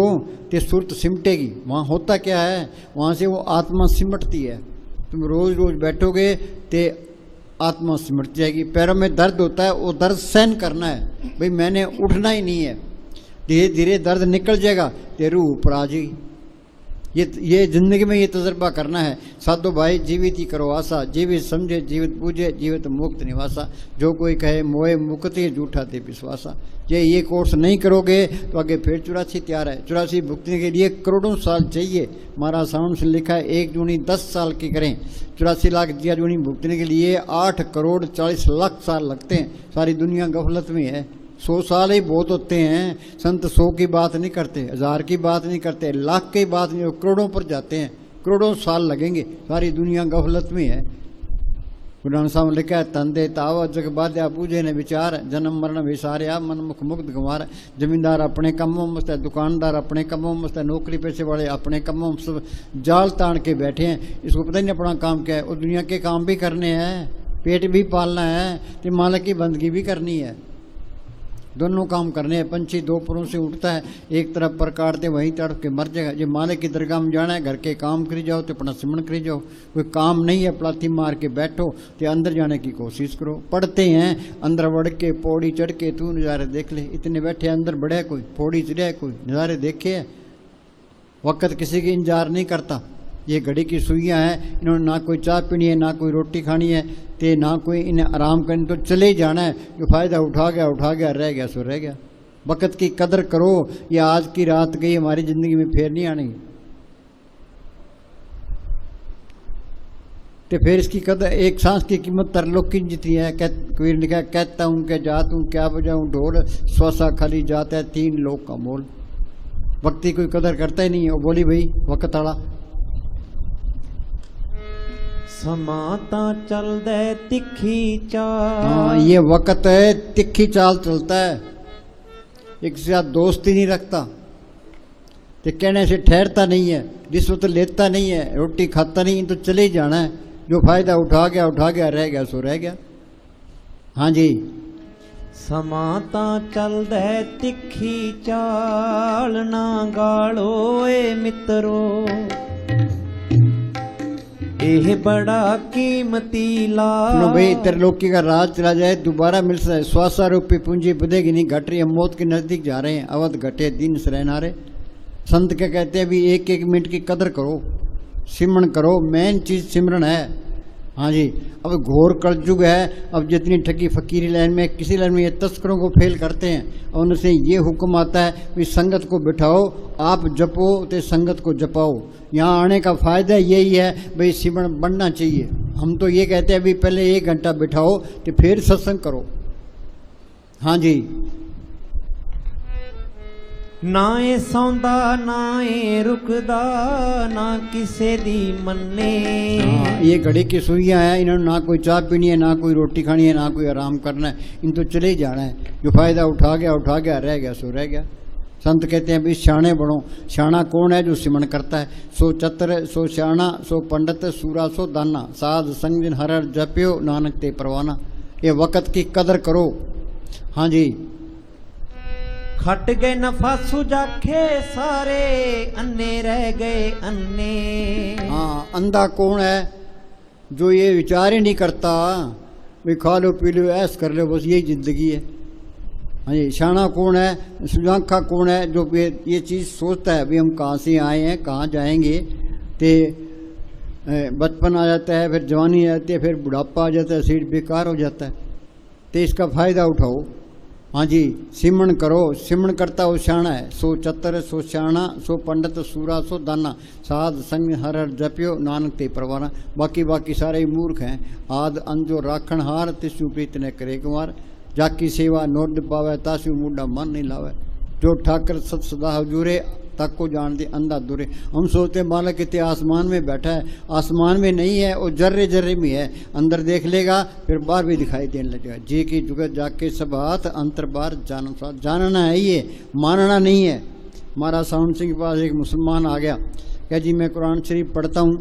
तो सुरत सिमटेगी। वहाँ होता क्या है? वहाँ से वो आत्मा सिमटती है। तुम रोज रोज बैठोगे तो आत्मा सिमट जाएगी। पैरों में दर्द होता है, वो दर्द सहन करना है। भाई मैंने उठना ही नहीं है, धीरे धीरे दर्द निकल जाएगा तो रूह ऊपर आ जाएगी। ये जिंदगी में ये तजर्बा करना है। साधो भाई जीवित ही करो आशा, जीवित समझे जीवित पूजे, जीवित मुक्त निवासा। जो कोई कहे मोए मुक्ति झूठा ते विश्वासा। ये कोर्स नहीं करोगे तो आगे फिर 84 तैयार है। 84 भुगतने के लिए करोड़ों साल चाहिए। महाराज साउंड से लिखा है 1 जूनी 10 साल की करें, 84 लाख जिया जूनी भुगतने के लिए 8 करोड़ 40 लाख साल लगते हैं। सारी दुनिया गफलत में है। 100 साल ही बहुत होते हैं। संत 100 की बात नहीं करते, 1000 की बात नहीं करते, लाख की बात नहीं, करोड़ों पर जाते हैं। करोड़ों साल लगेंगे। सारी दुनिया गफलत में है। गुरु नानक साहब लिखा है तंदे ताव जग बाध्या पूजे ने विचार, जन्म मरण विसार्या मन मुख मुक्त गंवार। जमींदार अपने कमों में मस्त है, दुकानदार अपने कमों में मस्त है, नौकरी पेशे वाले अपने कमों में सब जाल तान के बैठे हैं। इसको पता नहीं अपना काम क्या है। और दुनिया के काम भी करने हैं, पेट भी पालना है, तो मालिक की बंदगी भी करनी है। दोनों काम करने हैं। पंछी 2 पुरों से उठता है, एक तरफ पर काटते वहीं तड़प के मर जाएगा। जो मालिक की दरगाह में जाना है, घर के काम करी जाओ तो अपना सिमरन करी जाओ। कोई काम नहीं है, पलाथी मार के बैठो तो अंदर जाने की कोशिश करो। पढ़ते हैं अंदर बढ़ के पौड़ी चढ़ के तू नज़ारे देख ले। इतने बैठे अंदर बढ़े, कोई पौड़ी चढ़े, कोई नज़ारे देखे है। वक्त किसी की इंतजार नहीं करता। ये घड़ी की सुइयाँ हैं, इन्होंने ना कोई चाय पीनी है, ना कोई रोटी खानी है, ते ना कोई इन्हें आराम करने, तो चले ही जाना है। जो फ़ायदा उठा गया, रह गया सो रह गया। वक्त की कदर करो। ये आज की रात गई, हमारी ज़िंदगी में फिर नहीं आनी। तो फिर इसकी कदर, एक सांस की कीमत तरलोक की जितनी है। कबीर ने कहा कहता हूँ क्या जात हूँ, क्या बजाऊँ ढोल, स्वासा खाली जाता है 3 लोग का मोल। वक्त की कोई कदर करता ही नहीं है। वो बोली भाई वक्त आला समाता चल दे तिखी चाल। हाँ, ये वक्त है तिखी चाल चलता है। एक से साथ दोस्ती नहीं रखता, तो कहने से ठहरता नहीं है, रिश्वत लेता नहीं है, रोटी खाता नहीं, तो चले ही जाना है। जो फायदा उठा गया, रह गया सो रह गया। हाँ जी, समाता चल दे तिखी चाल, ना गालो ए मित्रो, ये बड़ा कीमती लाल। भाई त्रिलोकी का राज चला जाए, दोबारा मिल सकता है। स्वासा रूपी पूंजी बधेगी नहीं, घट रही है। मौत के नजदीक जा रहे हैं, अवध घटे दिन सरनारे। संत क्या कहते हैं? भी 1-1 मिनट की कदर करो, सिमरन करो। मेन चीज सिमरन है। हाँ जी, अब घोर कलयुग है। अब जितनी ठगी फकीरी लाइन में, किसी लाइन में ये तस्करों को फेल करते हैं, और उनसे ये हुक्म आता है कि संगत को बिठाओ, आप जपो तो संगत को जपाओ। यहाँ आने का फायदा यही है भाई, सिमरन बढ़ना चाहिए। हम तो ये कहते हैं अभी पहले 1 घंटा बिठाओ तो फिर सत्संग करो। हाँ जी, ना ए सौंदा ना ए रुकदा ना किसे दी मन्ने। हाँ, ये घड़ी की सुइयाँ हैं, इन्होंने ना कोई चाय पीनी है, ना कोई रोटी खानी है, ना कोई आराम करना है, इन तो चले ही जाना है। जो फायदा उठा गया रह गया सो रह गया। संत कहते हैं भी शाणे बनो। शाणा कौन है? जो सिमरण करता है। सो चतर सो शाणा सो पंडित सूरा सो दाना, साध संग दिन हर हर जप्यो नानक ते परवाना। ये वक़्त की कदर करो। हाँ जी, खट गए नफासु जाखे सारे अन्ने रह गए अन्ने। हाँ, अंधा कौन है? जो ये विचार ही नहीं करता भाई खा लो पी लो ऐश कर लो, बस यही जिंदगी है। हाँ जी, शाना कौन है? सुजांखा कौन है? जो ये चीज़ सोचता है भाई हम कहाँ से आए हैं, कहाँ जाएंगे। ते बचपन आ जाता है, फिर जवानी आ जाती है, फिर बुढ़ापा आ जाता है, शरीर बेकार हो जाता है। तो इसका फ़ायदा उठाओ। हाँ जी, सिमरण करो। सिमरण करता वो शाना है। सो चतर सो शाना सो पंडित सूरा सो दाना, साध संग हर हर जप्यो नानक ते परवाना। बाकी सारे ही मूर्ख हैं। आद अंजो राखण हार तिसु प्रीत ने करे कुमार, जाकी सेवा नोड पावे तासु मुंडा मन नहीं लावे। जो ठाकर सत सदा हजूरे तक को जान दे अंधा दूरे। हम सोचते मालिक कितने आसमान में बैठा है, आसमान में नहीं है, वो जर्रे जर्रे में है। अंदर देख लेगा फिर बाहर भी दिखाई देने लगेगा। जी की जुगत जाके सब हाथ अंतर बार जानम साथ। जानना है ये, मानना नहीं है। महाराज सावन सिंह के पास एक मुसलमान आ गया, क्या जी मैं कुरान शरीफ पढ़ता हूँ,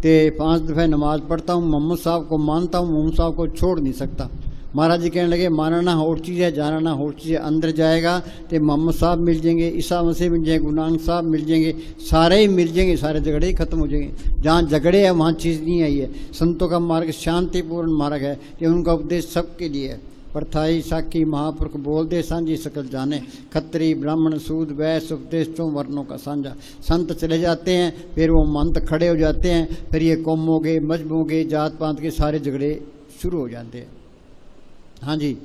तो 5 दफ़े नमाज पढ़ता हूँ, मोहम्मद साहब को मानता हूँ, मोहम्मद साहब को छोड़ नहीं सकता। महाराज जी कहने लगे मानना और चीज़ है, जानना और चीज़ है। अंदर जाएगा तो मोहम्मद साहब मिल जाएंगे, ईसा मसीह मिल जाएंगे, गुरु नानक साहब मिल जाएंगे, सारे ही मिल जाएंगे, सारे झगड़े ही खत्म हो जाएंगे। जहाँ झगड़े है वहाँ चीज़ नहीं आई है। संतों का मार्ग शांतिपूर्ण मार्ग है, ये उनका उपदेश सबके लिए है। परथाई साखी महापुरुष बोल दे सांझी सकल जाने, खत्री ब्राह्मण सूद वैश्य उपदेश चों वर्णों का साझा। संत चले जाते हैं, फिर वो मंत खड़े हो जाते हैं, फिर ये कौमों के मजहबों के जात पात के सारे झगड़े शुरू हो जाते हैं। हाँ जी,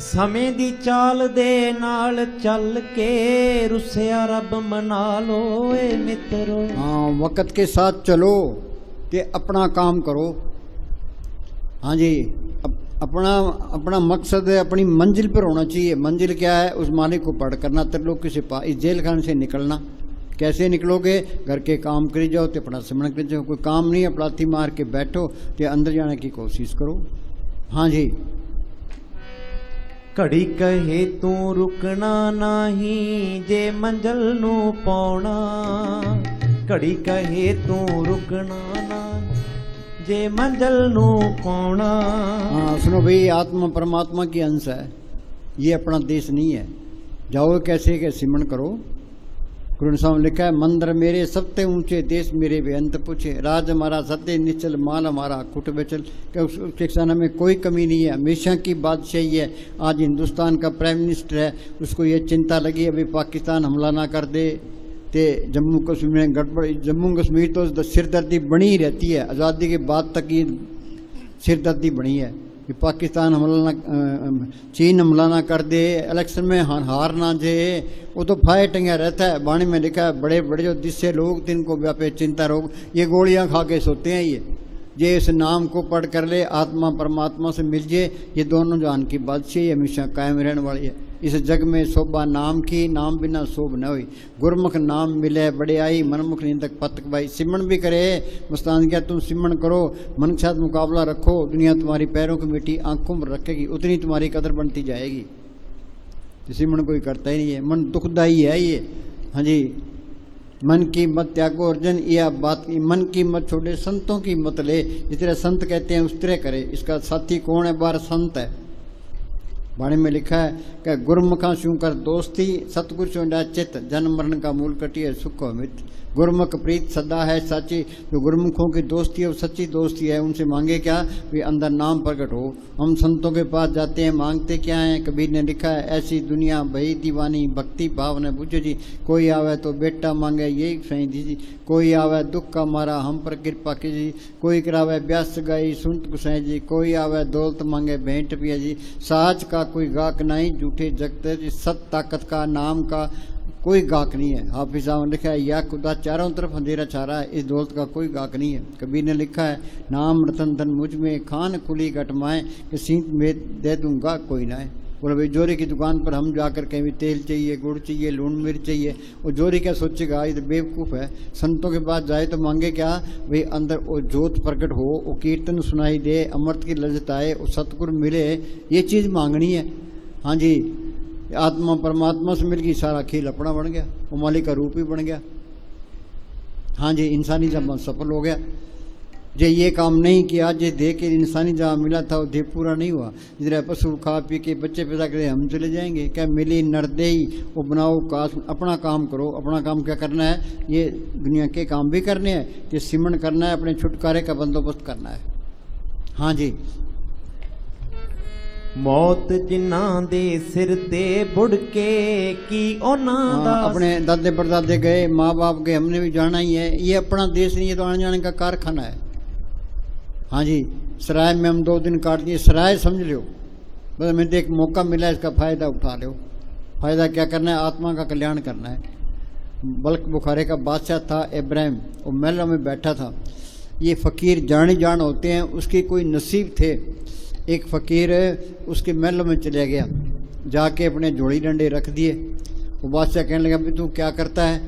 समय दी चाल दे नाल चल के रुसिया रब मना लो ए मित्रो। हाँ, वक़्त के साथ चलो कि अपना काम करो। हाँ जी, अपना मकसद है, अपनी मंजिल पर होना चाहिए। मंजिल क्या है? उस मालिक को पढ़ करना, त्रिलोकी से पार, इस जेल खाने से निकलना। कैसे निकलोगे? घर के काम करी जाओ तो अपना सिमरण करी जाओ। कोई काम नहीं है, पलाथी मार के बैठो तो अंदर जाने की कोशिश करो। हाँ जी, घड़ी कहे तू रुकना नहीं जे मंजिल नू पाउना। घड़ी कहे तू रुकना ना जे मंजिल नू पाउना। हाँ सुनो भाई, आत्मा परमात्मा की अंश है, ये अपना देश नहीं है। जाओ कैसे के सिमरण करो। गुरु साहब लिखा है मंदिर मेरे सबसे ऊंचे, देश मेरे बेअंत पूछे, राज हमारा सत्य निचल, माल हमारा कुट बेचल। क्या उसके खाना में कोई कमी नहीं है, हमेशा की बादशाही है। आज हिंदुस्तान का प्राइम मिनिस्टर है, उसको ये चिंता लगी अभी पाकिस्तान हमला ना कर दे ते जम्मू कश्मीर में गड़बड़। जम्मू कश्मीर तो सिरदर्दी बनी ही रहती है, आज़ादी के बाद तक ये सिरदर्दी बनी है कि पाकिस्तान हमला ना, चीन हमला ना कर दे, इलेक्शन में हार ना जाए, वो तो फायर टंगा रहता है। वाणी में लिखा है बड़े बड़े जो जिससे लोग जिनको व्यापे चिंता रोग, ये गोलियां खा के सोते हैं। ये इस नाम को पढ़ कर ले, आत्मा परमात्मा से मिल जाए, ये दोनों जान की बादशाही हमेशा कायम रहने वाली है। इस जग में शोभा नाम की, नाम बिना शोभ न हुई। गुरमुख नाम मिले बड़े आई, मनमुख निंदक पतक भाई। सिमरण भी करे, मुस्तान क्या तुम सिमरण करो, मन के साथ मुकाबला रखो, दुनिया तुम्हारी पैरों की मिट्टी आंखों में रखेगी, उतनी तुम्हारी कदर बनती जाएगी। सिमरण कोई करता ही नहीं है, मन दुखदाई है ये। हाँ जी, मन की मत त्यागो अर्जन, यह बात मन की मत छोड़े, संतों की मत ले। जिस तरह संत कहते हैं उस तरह करे। इसका साथी कौन है? बार संत है। वाणी में लिखा है कि गुरमुखा शू कर दोस्ती, सतगुरु चोंडा चित, जन्म मरण का मूल कटिए सुख अमित। गुरमुख प्रीत सदा है साची, जो गुरमुखों की दोस्ती है वो सच्ची दोस्ती है। उनसे मांगे क्या? वे अंदर नाम प्रकट हो। हम संतों के पास जाते हैं, मांगते क्या है? कबीर ने लिखा है ऐसी दुनिया भई दीवानी, भक्ति भाव ने बुझ जी। कोई आवे तो बेटा मांगे यही सही दीजिए, कोई आवे दुख का मारा हम पर कृपा कीजिए। कोई करावे ब्यास गाई सुनत गुसाई जी, कोई आवे दौलत मांगे भेंट पिया जी। साच का कोई गाक नहीं, झूठे जगत जी, सत ताकत का नाम का कोई गाक नहीं है। हाफिज साहब ने लिखा है या खुदा चारों तरफ अंधेरा छा रहा है, इस दौलत का कोई गाक नहीं है। कबीर ने लिखा है नाम रतन धन मुझ में, खान खुली घट माए, कि सींत में दे दूंगा कोई ना है। बोले भाई जोरी की दुकान पर हम जाकर कहीं भी तेल चाहिए, गुड़ चाहिए, लून मिर्च चाहिए, वो जोरी क्या सोचेगा, ये तो बेवकूफ़ है। संतों के पास जाए तो मांगे क्या, भाई अंदर वो जोत प्रकट हो, वो कीर्तन सुनाई दे, अमृत की लज्जत आए, वो सतगुरु मिले, ये चीज़ मांगनी है। हाँ जी, आत्मा परमात्मा से मिल गई, सारा खेल अपना बन गया, वो मालिक का रूप ही बन गया। हाँ जी, इंसानी जब सफल हो गया। जे ये काम नहीं किया, जे दे के इंसानी जहाँ मिला था वो दे पूरा नहीं हुआ। जिधर पशु खा पी के बच्चे पैदा करे हम चले जाएंगे, क्या मिली नरदेही, वो बनाओ काश, अपना काम करो। अपना काम क्या करना है, ये दुनिया के काम भी करने हैं, ये सिमरण करना है, अपने छुटकारे का बंदोबस्त करना है। हाँ जी, मौत जिन्ना दे सिर ते बुड़के की ओना दा। अपने दादे परदादे गए, माँ बाप गए, हमने भी जाना ही है। ये अपना देश नहीं, ये तो आने जाने का कारखाना है। हाँ जी, सराय में हम 2 दिन काट दिए, सराय समझ लो, बस हमें तो एक मौका मिला, इसका फ़ायदा उठा लो। फ़ायदा क्या करना है, आत्मा का कल्याण करना है। बल्क बुखारे का बादशाह था इब्राहिम, वो महलों में बैठा था। ये फ़कीर जानी जान होते हैं, उसके कोई नसीब थे। एक फ़कीर उसके महलों में चले गया, जाके अपने जोड़ी डंडे रख दिए। वो बादशाह कहने लगा, भाई तू क्या करता है?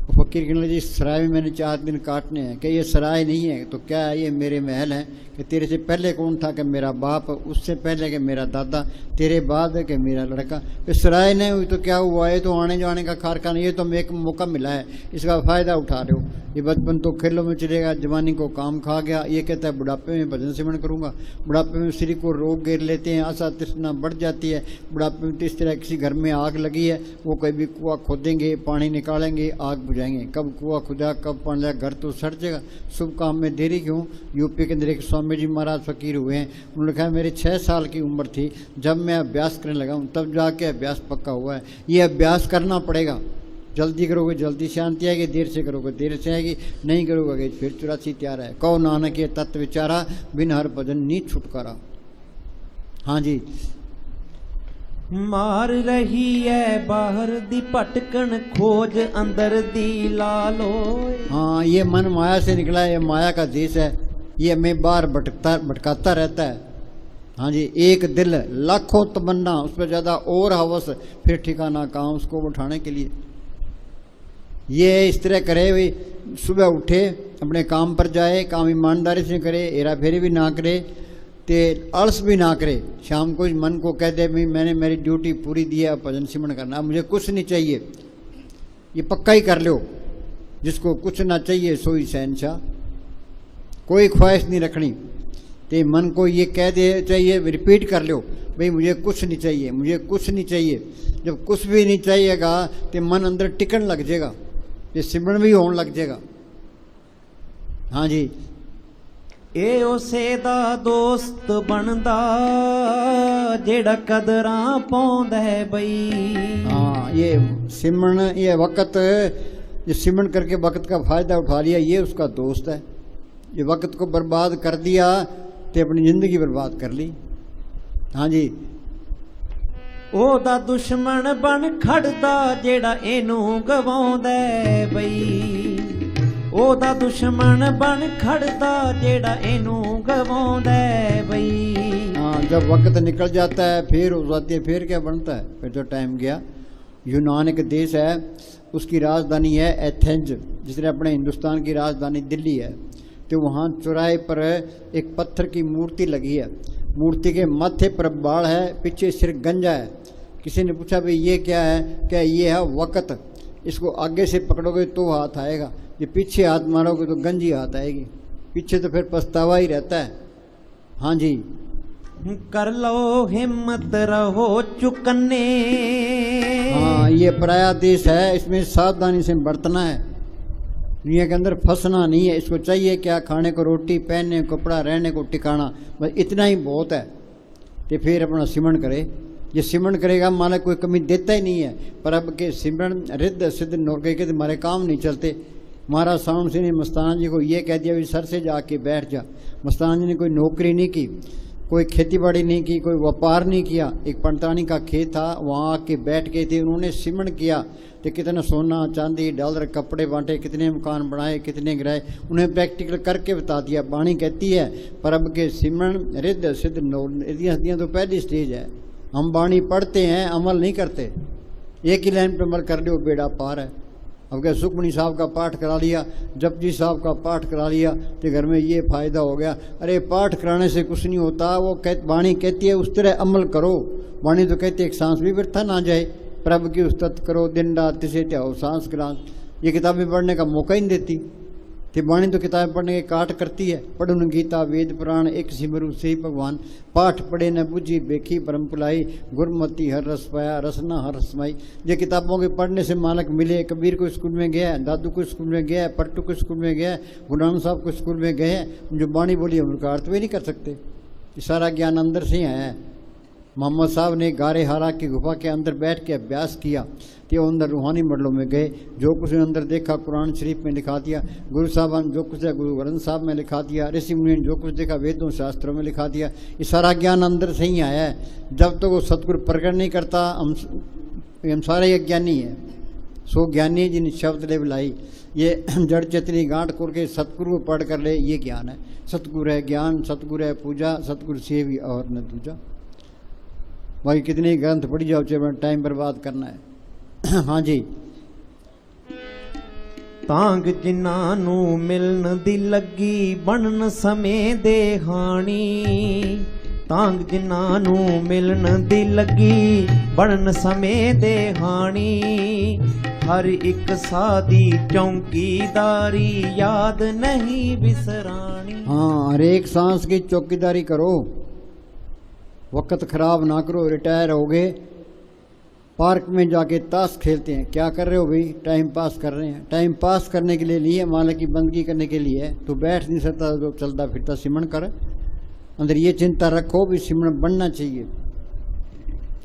वो फ़कीर कहने लगे, जी सराय में मैंने 4 दिन काटने हैं। कि ये सराय नहीं है तो क्या है, ये मेरे महल हैं। कि तेरे से पहले कौन था? कि मेरा बाप, उससे पहले कि मेरा दादा, तेरे बाद है कि मेरा लड़का। फिर सराय नहीं हुई तो क्या हुआ, ये तो आने जाने का कारखाना, ये तो हमें एक मौका मिला है, इसका फ़ायदा उठा रहे हो। ये बचपन तो खेलों में चलेगा, जवानी को काम खा गया। ये कहता है बुढ़ापे में भजन सिमरण करूँगा। बुढ़ापे में शरीर को रोग घेर लेते हैं, आशा तृष्णा बढ़ जाती है। बुढ़ापे में इस तरह किसी घर में आग लगी है, वो कभी कुआं खोदेंगे, पानी निकालेंगे, आग बुझाएंगे। कब कुआं खुदा, कब पानी लगा, घर तो सड़ जाएगा। शुभ काम में देरी क्यों? यूपी के अंदर एक स्वामी जी महाराज फ़कीर हुए हैं, उन्होंने कहा मेरी 6 साल की उम्र थी जब मैं अभ्यास करने लगा हूँ, तब जाके अभ्यास पक्का हुआ है। ये अभ्यास करना पड़ेगा। जल्दी करोगे जल्दी शांति आएगी, देर से करोगे देर से आएगी, नहीं करोगे फिर 84 त्यार है। कहो नानक ये तत्व विचारा, बिन हर भजन नी छुटकारा। हाँ जी, मार रही है बाहर दी भटकन, खोज अंदर दी लालो। हाँ, ये मन माया से निकला है, ये माया का देश है, ये हमें बाहर भटकाता रहता है। हाँ जी, एक दिल लाखों तमन्ना, उस पर ज़्यादा और हवस, फिर ठिकाना कहाँ उसको उठाने के लिए। ये इस तरह करे, भाई सुबह उठे, अपने काम पर जाए, काम ईमानदारी से करे, हेरा फेरी भी ना करे, ते आलस भी ना करे। शाम को मन को कह दे, भाई मैंने मेरी ड्यूटी पूरी दी है, भजन सिमरण करना, अब मुझे कुछ नहीं चाहिए। ये पक्का ही कर लो, जिसको कुछ ना चाहिए सोई शहंशाह। कोई ख्वाहिश नहीं रखनी, ते मन को ये कह दे चाहिए, रिपीट कर लो, भाई मुझे कुछ नहीं चाहिए, मुझे कुछ नहीं चाहिए। जब कुछ भी नहीं चाहिएगा तो मन अंदर टिकन लग जाएगा, ये सिमरण भी होने लग जाएगा। हाँ जी, ए उसे दा दोस्त बनदा जेड़ा कदरां पाउंदा है बई। हाँ, ये सिमरण, ये वक्त, ये सिमरण करके वक्त का फ़ायदा उठा लिया, ये उसका दोस्त है। ये वक्त को बर्बाद कर दिया तो अपनी ज़िंदगी बर्बाद कर ली। हाँ जी, ओदा दुश्मन बन खड़दा जेड़ा एनू गवाउंदा है बई। ओदा दुश्मन बन खड़दा जेड़ा एनू गवाउंदा है बई। हाँ, जब वक्त निकल जाता है फिर हो जाती है, फिर क्या बनता है, फिर तो टाइम गया। यूनान एक देश है, उसकी राजधानी है एथेंस, जिस तरह अपने हिंदुस्तान की राजधानी दिल्ली है। तो वहाँ चौराहे पर एक पत्थर की मूर्ति लगी है, मूर्ति के माथे पर बाल है, पीछे सिर गंजा है। किसी ने पूछा भाई ये क्या है? क्या ये है वक़्त, इसको आगे से पकड़ोगे तो हाथ आएगा, ये पीछे हाथ मारोगे तो गंजी हाथ आएगी, पीछे तो फिर पछतावा ही रहता है। हाँ जी, कर लो हिम्मत रहो चुकन्ने। हाँ, ये पराया देश है, इसमें सावधानी से बरतना है, दुनिया के अंदर फंसना नहीं है। इसको चाहिए क्या? खाने को रोटी, पहनने को कपड़ा, रहने को ठिकाना, बस इतना ही बहुत है। तो फिर अपना सिमरण करे, ये सिमरण करेगा माना कोई कमी देता ही नहीं है। पर अब के सिमरण रिद्ध सिद्ध नौके के तुम्हारे काम नहीं चलते। महाराज साउंड सिंह ने मस्ताना जी को ये कह दिया भी सर से जाके बैठ जा। मस्ताना जी ने कोई नौकरी नहीं की, कोई खेती बाड़ी नहीं की, कोई व्यापार नहीं किया। एक पंटानी का खेत था, वहाँ आके बैठ गए थे, उन्होंने सिमरण किया तो कितना सोना चांदी डॉलर कपड़े बांटे, कितने मकान बनाए, कितने गिराए, उन्हें प्रैक्टिकल करके बता दिया। वाणी कहती है परब के सिमरण रिद्ध सिद्ध नौ, हदियाँ तो पहली स्टेज है। हम वाणी पढ़ते हैं, अमल नहीं करते। एक ही लाइन पे अमल कर लो, बेड़ा पार है। अब क्या सुखमणी साहब का पाठ करा लिया, जपजी साहब का पाठ करा लिया तो घर में ये फायदा हो गया। अरे पाठ कराने से कुछ नहीं होता। वो वाणी कहती है उस तरह अमल करो। वाणी तो कहती है एक सांस भी व्यर्थ ना जाए। प्रभु की उस्तत करो दिन रात, तिसे त्याओ सांस ग्रास। ये किताबें पढ़ने का मौका ही नहीं देती। तो वाणी तो किताबें पढ़ने के काट करती है। पढ़ुन गीता वेद पुराण, एक सिमरु से भगवान। पाठ पढ़े न बुझी बेखी परम पुलाई, गुरमति हर रस पाया रसना हर रसमाई। ये किताबों के पढ़ने से मालक मिले। कबीर को स्कूल में गया है, दादू को स्कूल में गया है, पट्टू को स्कूल में गया है, गुरु नानक साहब को स्कूल में गए हैं। जो वाणी बोली हम उनका अर्थ भी नहीं कर सकते। ये सारा ज्ञान अंदर से ही आया है। मोहम्मद साहब ने गारे हारा की गुफा के अंदर बैठ के अभ्यास किया कि वो अंदर रूहानी मंडलों में गए। जो कुछ अंदर देखा कुरान शरीफ में लिखा दिया। गुरु साहबान जो कुछ है गुरु ग्रंथ साहब में लिखा दिया। ऋषि मुनि जो कुछ देखा वेदों शास्त्रों में लिखा दिया। ये सारा ज्ञान अंदर से ही आया है। जब तक वो सतगुरु प्रकट नहीं करता हम सारे अज्ञानी हैं। सो ज्ञानी जिन शब्द ले बुलाई। ये जड़ चेतनी गांठ खोल के सतगुरु को पढ़ कर ले, ये ज्ञान है। सतगुरु है ज्ञान, सतगुरु है पूजा, सतगुरु से भी और न दूजा। भाई कितने ग्रंथ पढ़ी जाओ, चाहे टाइम बर्बाद करना है। हाँ जी। तांग जिन्हां नूं मिलन दी लगी, बनन समय दे हाणी। तांग जिन्हां नूं मिलन दी लगी, बनन समय दे हाणी। हर एक सादी चौकीदारी, याद नहीं बिसरानी। हाँ, हर एक सांस की चौकीदारी करो। वक्त खराब ना करो। रिटायर हो गए, पार्क में जाके ताश खेलते हैं। क्या कर रहे हो भाई? टाइम पास कर रहे हैं। टाइम पास करने के लिए लिए, मालिक की बंदगी करने के लिए। तो बैठ नहीं सकता तो चलता फिरता सिमरन कर। अंदर ये चिंता रखो भी सिमरन बनना चाहिए।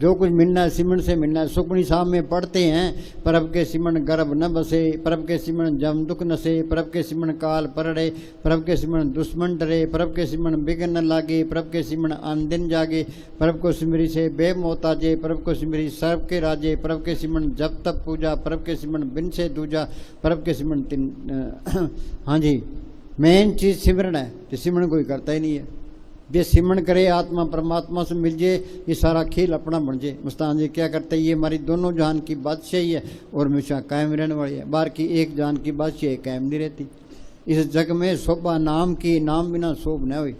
जो कुछ मिलना है सिमरन से मिलना है। सुखमणी साहब में पढ़ते हैं, प्रभ के सिमरन गर्भ न बसे, प्रभ के सिमरन जम दुख नसे, प्रभ के सिमरन काल परड़े, प्रभ के सिमरन दुश्मन डरे, प्रभ के सिमरन बिगन न लागे, प्रभ के सिमरन आन दिन जागे, प्रभ को सिमरी से बेमोताजे, प्रभ को सिमरी सर्व के राजे, प्रभ के सिमरन जब तब पूजा, प्रभ के सिमरन बिन से दूजा, प्रभ के सिमरन तीन। हाँ जी, मेन चीज़ सिमरन है। तो सिमरन कोई करता ही नहीं है। ये सिमरन करे, आत्मा परमात्मा से मिल जाए, ये सारा खेल अपना बन जाए। मुस्तान जी क्या करते हैं? ये हमारी दोनों जान की बादशाही है और हमेशा कायम रहने वाली है। बाहर की एक जान की बादशाही कायम नहीं रहती। इस जग में शोभा नाम की, नाम बिना शोभ न हुई।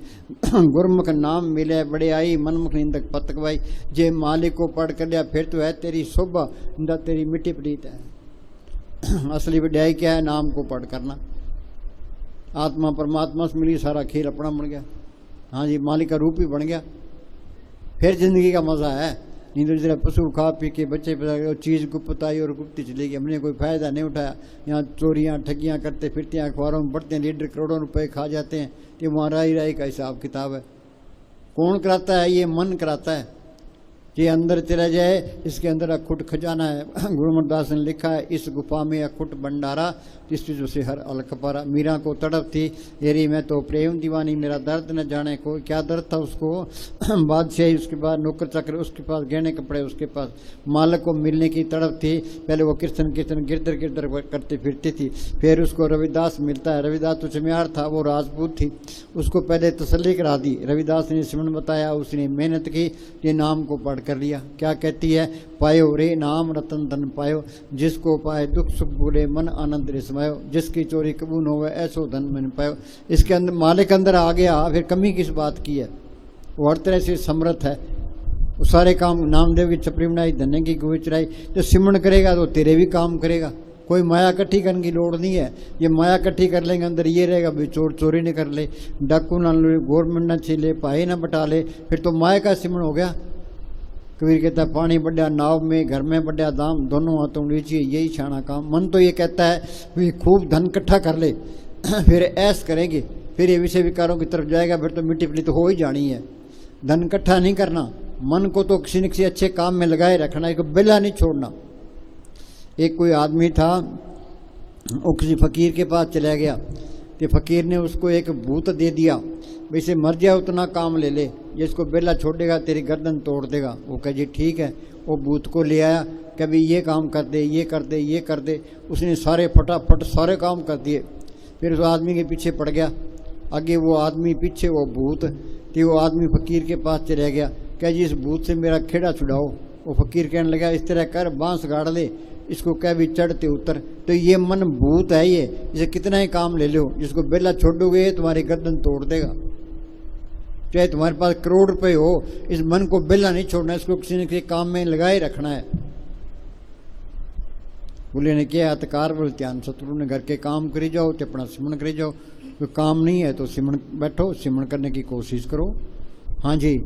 गुरमुख नाम मिले बड़े आई, मनमुख निंदक पतकवाई। जे मालिक को पढ़ कर लिया फिर तो है तेरी शोभा, इंदा तेरी मिट्टी प्रीत है। असली बढ़ाई क्या है? नाम को पढ़ करना। आत्मा परमात्मा से मिली, सारा खेल अपना बन गया। हाँ जी, मालिक का रूप ही बन गया। फिर जिंदगी का मज़ा है। नहीं तो जरा पशु खा पी के बच्चे पैदा, चीज़ गुप्त आई और गुप्त चली गई। हमने कोई फ़ायदा नहीं उठाया। यहाँ चोरियाँ ठगियाँ करते फिरते हैं, अखबारों में पढ़ते हैं, लीडर करोड़ों रुपए खा जाते हैं। तो वहाँ राई का हिसाब किताब है। कौन कराता है? ये मन कराता है। ये अंदर चला जाए, इसके अंदर अखुट खजाना है। गुरु अमरदास ने लिखा है, इस गुफा में अखुट भंडारा, जिस चीज़ों से हर अलख पारा। मीरा को तड़प थी, तेरी मैं तो प्रेम दीवानी, मेरा दर्द न जाने को। क्या दर्द था उसको? बादशाही, उसके बाद नौकर चाकर, उसके पास गहने कपड़े, उसके पास मालिक को मिलने की तड़प थी। पहले वो कीर्तन गिरदर गिरदर करते फिरती थी। फिर उसको रविदास मिलता है। रविदास तो चमियार था, वो राजपूत थी। उसको पहले तसल्ली करा दी। रविदास ने सिमरन बताया, उसने मेहनत की, ये नाम को पढ़ कर लिया। क्या कहती है? पायो रे नाम रतन धन पायो, जिसको पाए दुख सुख भूले मन आनंद रे समायो, जिसकी चोरी कबूल होवे ऐसो धन मन पायो। इसके अंदर मालिक अंदर आ गया, फिर कमी किस बात की है? वो हर तरह से समर्थ है। वो सारे काम नामदेव की छपरी बनाई, धन्य की गुई चढ़ाई। जो सिमरन करेगा तो तेरे भी काम करेगा। कोई माया इकट्ठी करने की लोड़ नहीं है। ये माया इकट्ठी कर लेंगे, अंदर ये रहेगा भी चोर चोरी नहीं कर ले, डाकू ना ले, गवर्नमेंट ना छीले, पाई ना बटा ले, फिर तो माया का सिमरन हो गया। कबीर कहता है, पानी बढ़िया नाव में, घर में बढ़िया दाम, दोनों हाथों लीजिए यही छाना काम। मन तो ये कहता है भी खूब धन इकट्ठा कर ले, फिर ऐश करेंगे, फिर ये विषय विकारों की तरफ जाएगा, फिर तो मिट्टी पली तो हो ही जानी है। धन इकट्ठा नहीं करना, मन को तो किसी न किसी अच्छे काम में लगाए रखना, एक बेला नहीं छोड़ना। एक कोई आदमी था, वो किसी फकीर के पास चला गया, तो फकीर ने उसको एक भूत दे दिया, वैसे मर जाए उतना काम ले ले, जिसको बेला छोड़ेगा तेरी गर्दन तोड़ देगा। वो कहे जी ठीक है। वो भूत को ले आया, कभी ये काम कर दे, ये कर दे, ये कर दे। उसने सारे फटाफट सारे काम कर दिए। फिर उस आदमी के पीछे पड़ गया, आगे वो आदमी पीछे वो भूत। तो वो आदमी फकीर के पास चला गया, कह जी इस भूत से मेरा खेड़ा छुड़ाओ। वो फकीर कहने लगा इस तरह कर, बांस गाड़ ले, इसको कह भी चढ़ते उतर। तो ये मन भूत है, ये इसे कितना ही काम ले लो, जिसको बेला छोड़ोगे तुम्हारी गर्दन तोड़ देगा। चाहे तुम्हारे पास करोड़ रुपए हो, इस मन को बेला नहीं छोड़ना, इसको किसी न किसी काम में लगाए रखना है। बोले ने किया हतकार बोल ध्यान सतगुरु ने, घर के काम करी जाओ तो अपना सिमरन करी जाओ, कोई काम नहीं है तो सिमरन बैठो, सिमरन करने की कोशिश करो। हाँ जी,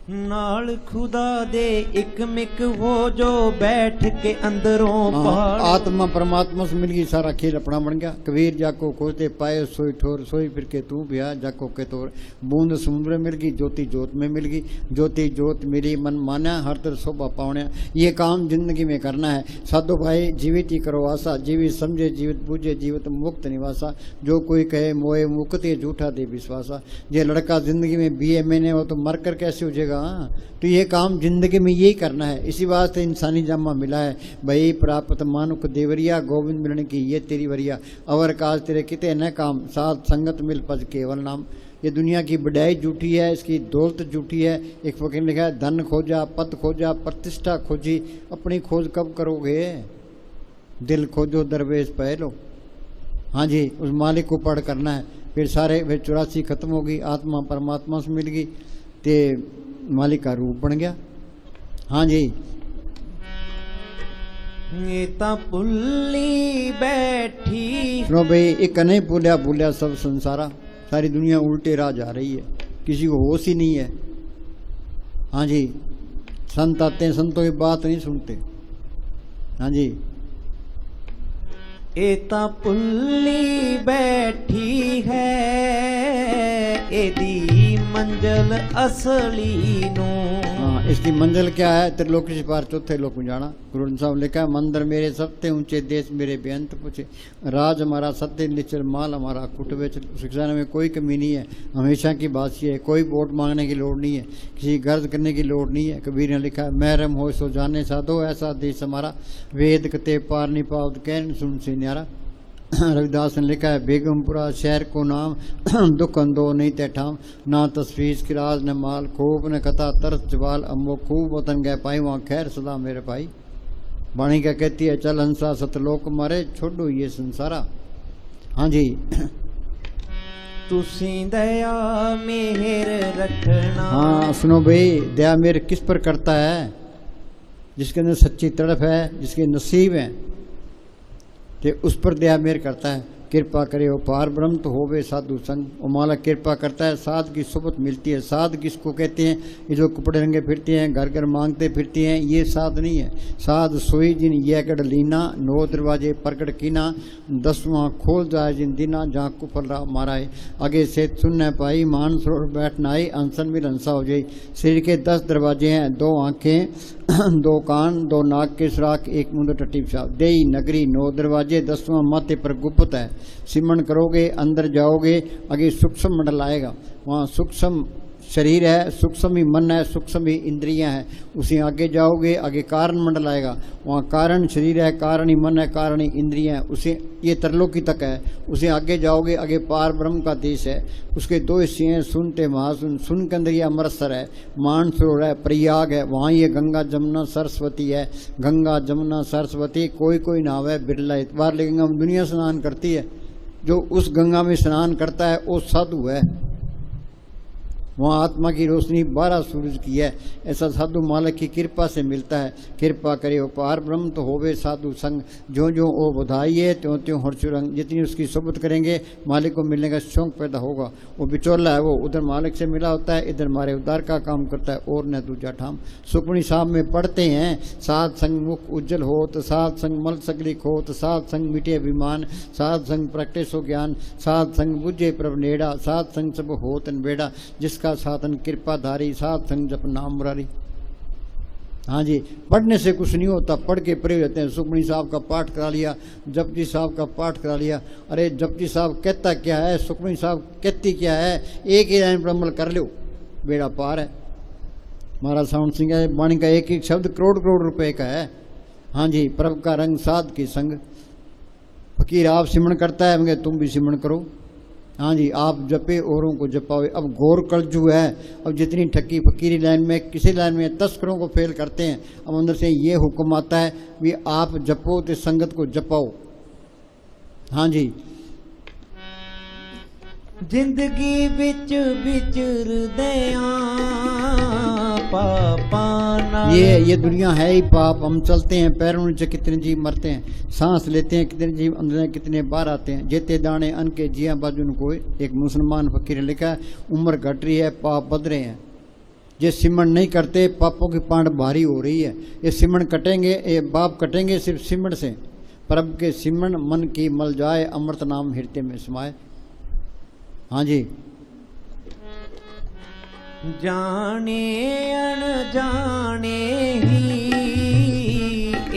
नाल खुदा दे एक मिक वो जो बैठ के अंदरों पहाड़। आत्मा परमात्मा से मिल गई, सारा खेल अपना बन गया। कबीर जाको खोजते पाए सोई ठोर, सोई फिर के तू बिया जाको के तोर। बूंद समुद्र मिल गई, ज्योति जोत में मिल गई, ज्योति जोत मेरी मन माना, हर तरह शोभा पावने। ये काम जिंदगी में करना है साधो भाई, जीवित ही करो आशा, जीवित समझे जीवित बूझे जीवित मुक्त निवासा। जो कोई कहे मोए मुक्ति झूठा दे विश्वासा। ये लड़का जिंदगी में BA मैंने हो तो मर कर कैसे हो जाएगा। तो ये काम जिंदगी में यही करना है, इसी वास्ते इंसानी जामा मिला है। भाई प्राप्त मानुक देवरिया, गोविंद मिलने की ये तेरी वरिया। अवर काज तेरे किते न काम, साथ संगत मिल पज केवल नाम। ये दुनिया की बढ़ाई झूठी है, इसकी दौलत झूठी है। एक फकीर ने लिखा है धन खोजा, पद खोजा, प्रतिष्ठा खोजी, अपनी खोज कब करोगे। दिल खोजो दरवेश पहलो। हाँ जी, उस मालिक को पढ़ करना है। फिर सारे फिर 84 खत्म होगी, आत्मा परमात्मा से मिल गई, ते मालिक का रूप बन गया। हाँ जी, ये ता पुल्ली बैठी। सुनो भाई, एक नहीं भूलिया भूलिया सब संसारा, सारी दुनिया उल्टे राह जा रही है, किसी को होश ही नहीं है। हाँ जी, संत आते हैं, संतों की बात नहीं सुनते। हाँ जी, एता पुल्ली बैठी है, एदी मंजिल असली नो। हाँ, इसकी मंजिल क्या है। त्रिलोकी से पार चौथे लोक में जाना। गुरु ग्रंथ साहब लिखा है मंदिर मेरे सबसे ऊंचे, देश मेरे बेअंत पूछे। राज हमारा सत्य निचर, माल हमारा कुट बेच। शिक्षा में कोई कमी नहीं है, हमेशा की बात ये है। कोई वोट मांगने की लोड़ नहीं है, किसी गर्ज करने की लोड़ नहीं है। कबीर ने लिखा है महरम हो सो जाने साधो, ऐसा देश हमारा, वेद कते पार नहीं पाओ कहन सुन से न्यारा। रविदास ने लिखा है बेगमपुरा शहर को नाम, दुख अंदो नहीं तैठाम। ना तस्वीर किराज न माल, खूब न कथा तरस जवाल। अम्बो खूब वतन गए पाई, वहाँ खैर सदा मेरे भाई। वाणी क्या कहती है, चल हंसा सतलोक मारे, छोड़ो ये संसारा। हाँ जी, तुसी दया मेहर रखना। हाँ सुनो भाई, दया मेहर किस पर करता है। जिसके अंदर सच्ची तड़प है, जिसके नसीब है, ते उस पर दया मेहर करता है। कृपा करे हो पार ब्रह्म तो होवे साधु संग। वो माला कृपा करता है, साध की सोबत मिलती है। साध किसको कहते हैं, ये जो कपड़े रंगे फिरते हैं, घर घर मांगते फिरते हैं, ये साध नहीं है। साध सोई जिन यह गढ़ लीना, 9 दरवाजे प्रकट कीना। 10वां खोल जाए जिन दीना, जहाँ कुफल रहा मारा है। आगे से सुनना पाई, मान सरोवर बैठना आई, अनसन मिल हंसा हो जाई। शरीर के 10 दरवाजे हैं, 2 आँखें, 2 कान, 2 नाक के सुराख, 1 मुंड टट्टी पेशाब। देई नगरी 9 दरवाजे, 10वां माथे पर गुप्त है। सिमरन करोगे, अंदर जाओगे, आगे सूक्ष्म मंडल आएगा। वहाँ सूक्ष्म शरीर है, सूक्ष्म ही मन है, सूक्ष्म ही इंद्रियां हैं। उसे आगे जाओगे, आगे कारण मंडल आएगा। वहाँ कारण शरीर है, कारण ही मन है, कारण ही इंद्रियां हैं। उसे ये तरलोकी तक है। उसे आगे जाओगे, आगे पार ब्रह्म का देश है। उसके 2 हिस्से हैं, सुनते महासुन। सुन के अंदर ये अमृतसर है, मानसरोवर है, प्रयाग है। वहाँ ये गंगा जमुना सरस्वती है। गंगा जमुना सरस्वती कोई कोई नाव है, बिरला इतवार, लेकिन हम दुनिया स्नान करती है। जो उस गंगा में स्नान करता है वो साधु है। वहाँ आत्मा की रोशनी 12 सूरज की है। ऐसा साधु मालिक की कृपा से मिलता है। कृपा करे हो पार ब्रह्म तो होवे साधु संग। जो जो वो बधाइए त्यों त्यों हर्षुरंग। जितनी उसकी सोबत करेंगे, मालिक को मिलने का शौक पैदा होगा। वो बिचौला है, वो उधर मालिक से मिला होता है, इधर मारे उद्धार का काम करता है, और न दूजा ठाम। सुखमणि साहब में पढ़ते हैं, साध संग मुख उज्जवल होत, साध संग मल सगली खोत, साध संग मिटे अभिमान, साध संग प्रगटे सो ज्ञान, साध संग बुझे प्रभ नेड़ा, साध संग सब होत न बेड़ा। जिसका साधन कृपाधारी, साध संग जप नाम मुरारी। हाँ जी, पढ़ने से कुछ नहीं होता, पढ़ के पढ़े रहते हैं। सुखमणि साहब का पाठ करा लिया, जपजी साहब का पाठ करा लिया। अरे जपजी साहब कहता क्या है, सुखमणि साहब कहती क्या है, एक ही लाइन पर अमल कर लो, बेड़ा पार है। महाराज सावंत सिंह है, वाणी का एक एक शब्द करोड़ करोड़ रुपए का है। हाँ जी, प्रभ का रंग साध की संग। फकीर आप सिमरन करता है, मगर तुम भी सिमरन करो। हाँ जी, आप जपे औरों को जपावे। अब घोर कलजू है। अब जितनी ठक्की फकीरी लाइन में, किसी लाइन में तस्करों को फेल करते हैं, अब अंदर से ये हुक्म आता है भी आप जपो तो संगत को जपाओ। हाँ जी, जिंदगी बिच विचरदियां पापां नाल। ये दुनिया है ही पाप। हम चलते हैं पैरों नीचे, कितने जीव मरते हैं, सांस लेते हैं कितने जीव अंदर, कितने बाहर आते हैं। जेते दाने अन के जिया बाजू को। एक मुसलमान फकीर ने लिखा है, उम्र घट रही है, पाप बढ़ रहे हैं। ये सिमरण नहीं करते, पापों की पांड भारी हो रही है। ये सिमरण कटेंगे, ये बाप कटेंगे सिर्फ सिमरण से। प्रभ के सिमरण मन की मल जाए, अमृत नाम हृदय में समाए। हाँ जी, जाने अनजाने ही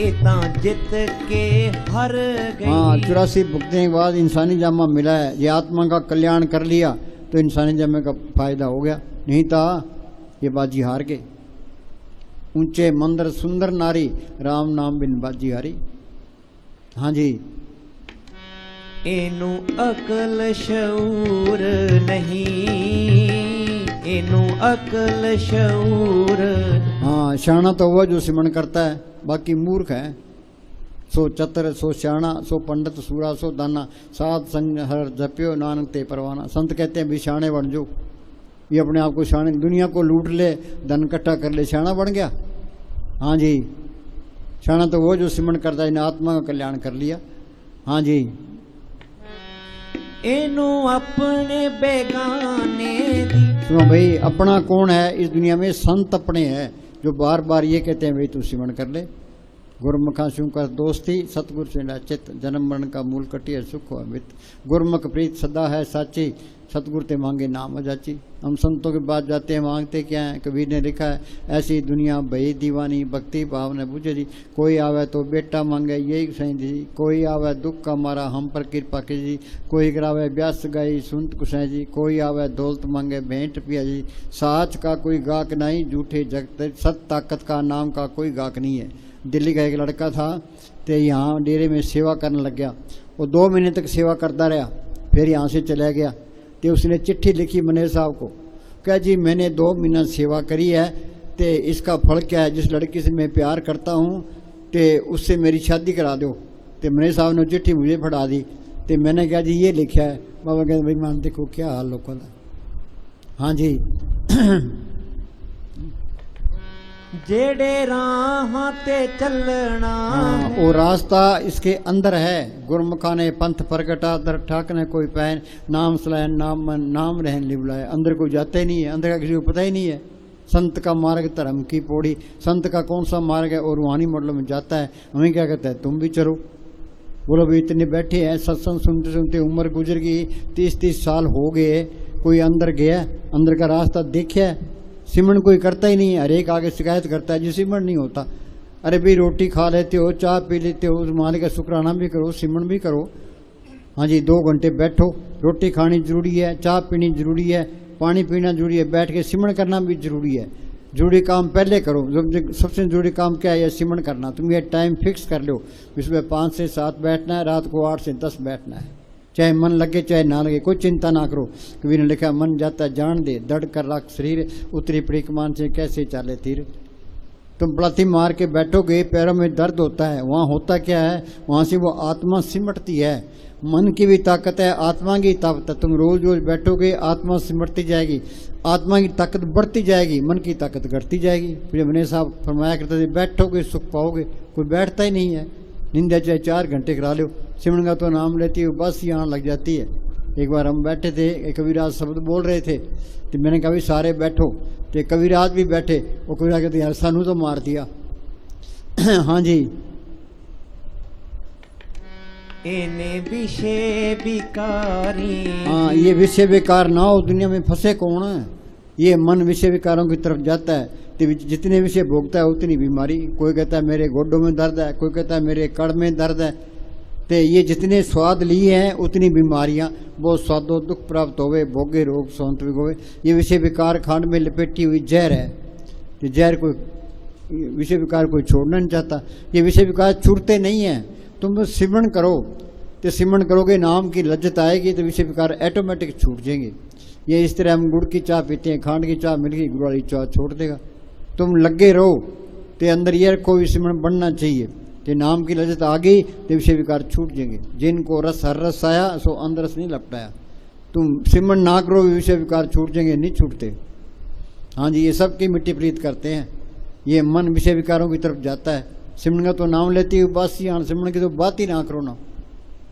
इता जित के हर गई। हाँ, 84 भुगतने के बाद इंसानी जामा मिला है। ये आत्मा का कल्याण कर लिया तो इंसानी जामे का फायदा हो गया, नहीं था ये बाजी हार गए। ऊंचे मंदिर सुंदर नारी, राम नाम बिन बाजी हारी। हाँ जी, एनू अकल शऊर नहीं, एनू अकल शऊर। हाँ, शाना तो वह जो सिमरण करता है, बाकी मूर्ख है। सो चतर सो श्याणा, सो पंडित सूरा, सो दाना। सात संग हर जप्यो, नानक ते परवाना। संत कहते हैं भी शाणे बन जो। ये अपने आप को शाणे, दुनिया को लूट ले, धन इकट्ठा कर ले, शाणा बन गया। हाँ जी, शाणा तो वो जो सिमरण करता है, इन आत्मा का कल्याण कर लिया। हाँ जी, एनू अपने बेगाने दी। सुनो भाई, अपना कौन है इस दुनिया में? संत अपने हैं, जो बार बार ये कहते हैं भाई तू सिमरण कर ले। गुरमुखा शू कर दोस्ती, सतगुरु से चित। जन्म मरण का मूल कटिय, सुख हो अमित। गुरमुख प्रीत सदा है साची, सतगुरु ते मांगे नाम अजाची। हम संतों के बाद जाते हैं, मांगते क्या है? कबीर ने लिखा है, ऐसी दुनिया भई दीवानी, भक्ति भाव ने बुझे जी। कोई आवे तो बेटा मांगे, यही सही जी। कोई आवे दुख का मारा, हम पर कृपा की जी। कोई करावे ब्यास गई, सुनत कुसै जी। कोई आवे दौलत मांगे, भेंट पिया जी। साच का कोई गाक नहीं, झूठे जगत। सत ताकत का नाम का कोई गाक नहीं है। दिल्ली का एक लड़का था, तो यहाँ डेरे में सेवा करने लग गया। वो 2 महीने तक सेवा करता रहा, फिर यहाँ से चला गया। तो उसने चिट्ठी लिखी मैनेजर साहब को, कहा जी मैंने 2 महीना सेवा करी है, तो इसका फल क्या है? जिस लड़की से मैं प्यार करता हूँ, तो उससे मेरी शादी करा दो। तो मैनेजर साहब ने चिट्ठी मुझे फड़ा दी। तो मैंने कहा जी ये लिखा है। बाबा कहते भाई मान देखो क्या हाल लोगों का। हाँ जी, जेड़े राह ते चलना। हाँ, वो रास्ता इसके अंदर है। गुरमुखा ने पंथ प्रगटा, दर ठाक ने कोई पहन। नाम सलायन नाम मन, नाम रहन लिबलाए। अंदर कोई जाता ही नहीं है, अंदर का किसी को पता ही नहीं है। संत का मार्ग धर्म की पौड़ी। संत का कौन सा मार्ग है? और रूहानी मॉडल में जाता है। हमें क्या कहता है, तुम भी चलो। बोलो भाई, इतने बैठे हैं सत्संग सुनते सुनते उम्र गुजर गई, 30-30 साल हो गए। कोई अंदर गया, अंदर का रास्ता देखा? सिमरण कोई करता ही नहीं है। हर एक आगे शिकायत करता है जी सिमरण नहीं होता। अरे भाई, रोटी खा लेते हो, चाय पी लेते हो, उस मालिक का शुक्राना भी करो, सिमरण भी करो। हाँ जी, 2 घंटे बैठो। रोटी खानी जरूरी है, चाय पीनी जरूरी है, पानी पीना जरूरी है, बैठ के सिमरण करना भी जरूरी है। जरूरी काम पहले करो। सबसे जरूरी काम क्या है? सिमरण करना। तुम ये टाइम फिक्स कर लो, इसमें 5 से 7 बैठना है, रात को 8 से 10 बैठना है। चाहे मन लगे चाहे ना लगे, कोई चिंता ना करो। कबीर ने लिखा, मन जाता जान दे, दड़ कर रख शरीर। उतरी पड़ी कमान से कैसे चाले तीर। तुम पलाथी मार के बैठोगे, पैरों में दर्द होता है। वहाँ होता क्या है? वहाँ से वो आत्मा सिमटती है। मन की भी ताकत है, आत्मा की ताकत है। तुम रोज रोज बैठोगे, आत्मा सिमटती जाएगी, आत्मा की ताकत बढ़ती जाएगी, मन की ताकत घटती जाएगी। फिर मैंने साहब फरमाया करते थे, बैठोगे सुख पाओगे। कोई बैठता ही नहीं है। निंदा चाहे 4 घंटे करा लो, सिमरण का तो नाम लेती हो, बस यहाँ लग जाती है। एक बार हम बैठे थे, कबीराज शब्द बोल रहे थे, तो मैंने कहा भी सारे बैठो। तो कबीराज भी बैठे। वो कबीराज कहते यार सानू तो मार दिया। हाँ जी, इन्हें विषय विकारी। हाँ, ये विषय विकार ना हो, दुनिया में फंसे कौन है? ये मन विषय विकारों की तरफ जाता है, तो जितने विषय भोगता है उतनी बीमारी। कोई कहता है मेरे गोडों में दर्द है, कोई कहता है मेरे कड़ में दर्द है। तो ये जितने स्वाद लिए हैं उतनी बीमारियां। बहुत स्वादो दुख प्राप्त होवे, भोगे रोग सौंत विगोवे। ये विषय विकार खांड में लपेटी हुई जहर है। ये जहर कोई विषय विकार कोई छोड़ना नहीं चाहता। ये विषय विकार छूटते नहीं हैं। तुम सिमरण करो, तो सिमरन करोगे, नाम की लज्जत आएगी तो विषय विकार ऑटोमेटिक छूट जाएंगे। ये इस तरह हम गुड़ की चाय पीते हैं, खांड की चाय मिल गई, गुड़ वाली चाय छोड़ देगा। तुम लगे रहो तो अंदर ये रखो भी सिमरन बढ़ना चाहिए, तो नाम की लज्जत आ गई तो विषय विकार छूट जाएंगे। जिनको रस हर रस आया सो अंदर रस नहीं लपटाया। तुम सिमरन ना करो विषय विकार छूट जाएंगे, नहीं छूटते। हाँ जी, ये सब की मिट्टी प्रीत करते हैं। ये मन विषय विकारों की तरफ जाता है। सिमरन का तो नाम लेती हुई बस ही, सिमरन की तो बात ही ना करो ना।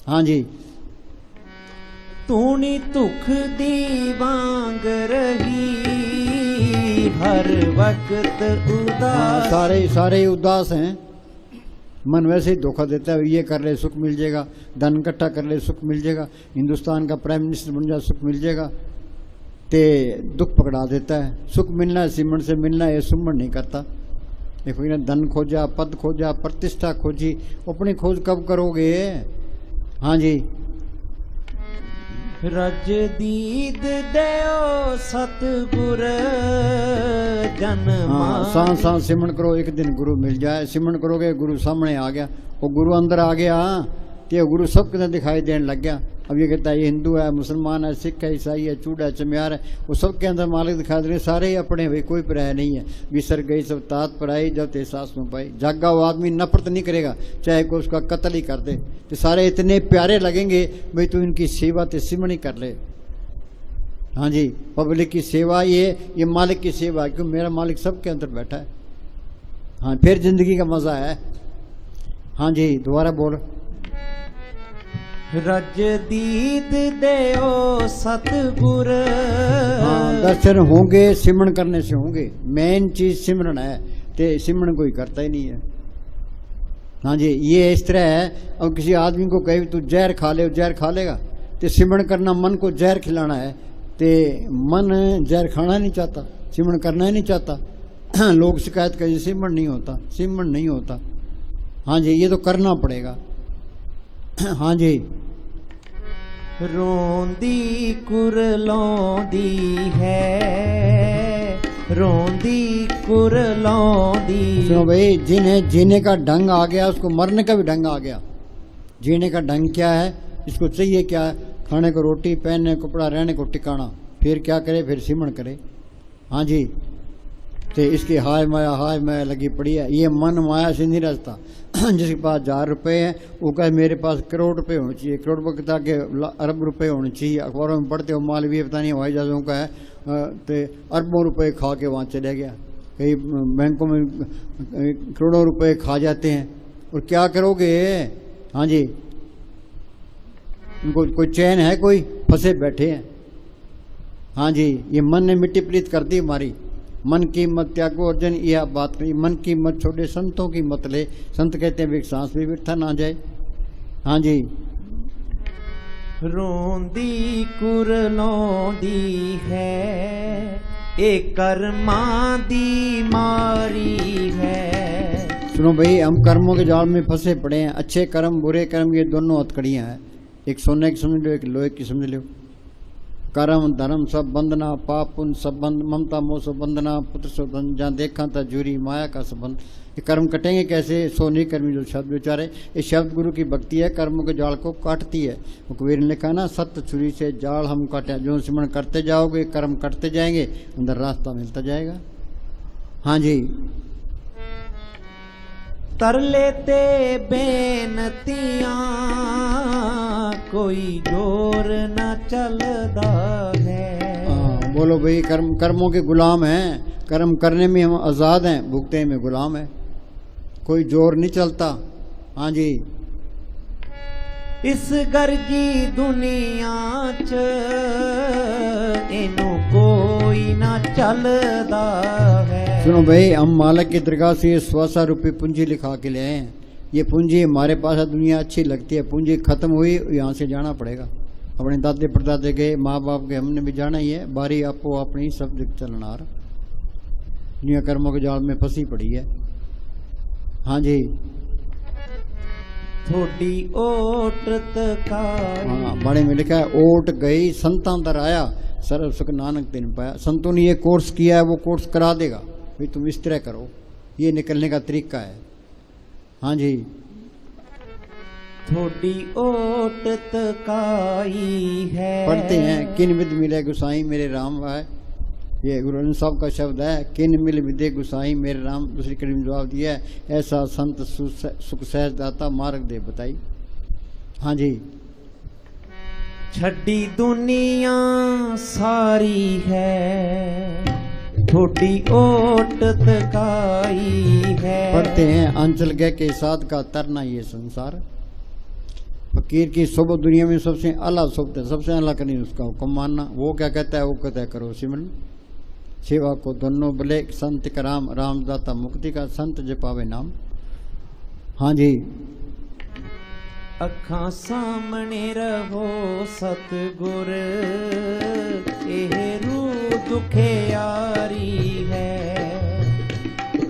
हाँ जी, तूनी दुख दी वांग रही हर वक्त उदास। सारे ही उदास हैं। मन वैसे ही धोखा देता है, ये कर ले सुख मिल जाएगा, धन इकट्ठा कर ले सुख मिल जाएगा, हिंदुस्तान का प्राइम मिनिस्टर बन जा सुख मिल जाएगा, ते दुख पकड़ा देता है। सुख मिलना है, सिमरन से मिलना है, ये सुमरन नहीं करता। देखो इन्हें धन खोजा, पद खोजा, प्रतिष्ठा खोजी, अपनी खोज कब करोगे? हाँ जी, रज दीद देओ सतगुर जन्मा। सांस सांस सिमरन करो, एक दिन गुरु मिल जाए। सिमरन करोगे, गुरु सामने आ गया, वो गुरु अंदर आ गया तो गुरु सबके अंदर दिखाई देने लग गया। अब ये कहता है ये हिंदू है, मुसलमान है, सिख है, ईसाई है, चूड़ा है, चम्यार है, वो सबके अंदर मालिक दिखाई दे रहे, सारे ही अपने भाई, कोई पराया नहीं है। विसर गई सब तात पर आई, जब ते सास में पाई। जागा वो आदमी नफरत नहीं करेगा, चाहे कोई उसका कत्ल ही कर दे, तो सारे इतने प्यारे लगेंगे भाई तू इनकी सेवा तो सिमरन ही कर ले। हाँ जी, पब्लिक की सेवा ये मालिक की सेवा, क्यों मेरा मालिक सबके अंदर बैठा है। हाँ, फिर जिंदगी का मजा है। हाँ जी, दोबारा बोल। रज दीद देओ सतगुर। हाँ, दर्शन होंगे सिमरन करने से होंगे। मेन चीज सिमरन है, ते सिमरन कोई करता ही नहीं है। हाँ जी, ये इस तरह है। अब किसी आदमी को कहे तू जहर खा ले, जहर खा लेगा। तो सिमरन करना, मन को जहर खिलाना है, ते मन जहर खाना नहीं चाहता, सिमरन करना ही नहीं चाहता। लोग शिकायत करें सिमरन नहीं होता, सिमरन नहीं होता। हाँ जी, ये तो करना पड़ेगा। हाँ जी, रोंदी कुरलौंदी है, रोंदी कुरलौंदी। सुनो भाई, जिन्हें जीने का ढंग आ गया उसको मरने का भी ढंग आ गया। जीने का ढंग क्या है, इसको चाहिए क्या है? खाने को रोटी, पहनने को कपड़ा, रहने को ठिकाना। फिर क्या करे? फिर सिमरन करे। हाँ जी, तो इसकी हाय माया लगी पड़ी है। ये मन माया से नहीं रचता। जिसके पास 1000 रुपये हैं वो कहे मेरे पास करोड़ रुपये होने चाहिए, करोड़ रुपये के अरब रुपये होने चाहिए। अखबारों में पढ़ते हो मालवीय पता नहीं हवाई जहाज़ों का है, तो अरबों रुपये खा के वहाँ चले गया। कई बैंकों में करोड़ों रुपये खा जाते हैं। और क्या करोगे? हाँ जी, उनको कोई चैन है? कोई फंसे बैठे हैं। हाँ जी, ये मन ने मिट्टी प्रीत कर दी हमारी। मन की मत त्यागो अर्जुन, यह बात कही। मन की मत छोड़े, संतों की मत ले। संत कहते हैं एक सांस भी बिठा ना जाए। हाँ जी, रोंदी कुरलौंदी है, एक कर्मा दी मारी है। सुनो भाई, हम कर्मों के जाल में फंसे पड़े हैं। अच्छे कर्म, बुरे कर्म, ये दोनों हथकड़ियाँ हैं। एक सोने की समझ लो, एक लोहे की समझ लो। कर्म धर्म सब बंधना, पाप पुण्य सब बंध, ममता मोह सब बंधना, पुत्र सब बंध, जहाँ देखा था जूरी माया का संबंध। ये कर्म कटेंगे कैसे? सो नहीं कर्मी जो शब्द विचारे। ये शब्द गुरु की भक्ति है, कर्मों के जाल को काटती है। कबीर ने कहा ना, सत्य छुरी से जाल हम काटे। जो सिमरन करते जाओगे कर्म कटते जाएंगे, अंदर रास्ता मिलता जाएगा। हाँ जी, तर लेते बेनतियां, कोई जोर न चलदा है। बोलो भाई, कर्मों के गुलाम हैं। कर्म करने में हम आज़ाद हैं, भुगते में गुलाम है। कोई जोर नहीं चलता। हाँ जी, इस गर्जी दुनिया च इनू कोई ना चलदा है। सुनो भाई, हम मालिक की दरगाह से ये 100 रुपये पूंजी लिखा के ले आए हैं। ये पूंजी हमारे पास है, दुनिया अच्छी लगती है। पूंजी खत्म हुई, यहाँ से जाना पड़ेगा। अपने दादे परदादे गए, माँ बाप के, हमने भी जाना ही है। बारी आपो अपनी सब चलना। दुनिया कर्मों के जाल में फंसी पड़ी है। हाँ जी, थोड़ी ओट तकारी। हाँ, बड़े में लिखा है, ओट गई संतां दर आया, सर्व सुख नानक तिन पाया। संतों ने ये कोर्स किया है, वो कोर्स करा देगा। भाई तुम इस तरह करो, ये निकलने का तरीका है। हाँ जी, थोड़ी ओट तकाई है। पढ़ते हैं किन विद मिले गुसाई मेरे राम है, ये गुरु अर्जुन साहब का शब्द है, किन मिल विदे गुसाई मेरे राम। दूसरी कड़ी में जवाब दिया है, ऐसा संत सुख सहज दाता मार्ग दे बताई। हाँ जी। छड़ी दुनिया सारी है, थोड़ी ओट तकाई है। पढ़ते हैं अंचल गए के साथ का तरना ये संसार। फकीर की सोबत दुनिया में सबसे अला सोबत है, सबसे अला करनी उसका हुक्म मानना। वो क्या कहता है, वो कहता है करो सिमरन। सेवा को दोनों भले संत का राम, राम दाता मुक्ति का संत जपावे नाम। हाँ जी। अखां सामने रहो सतगुर, एह रूह दुखे यारी है।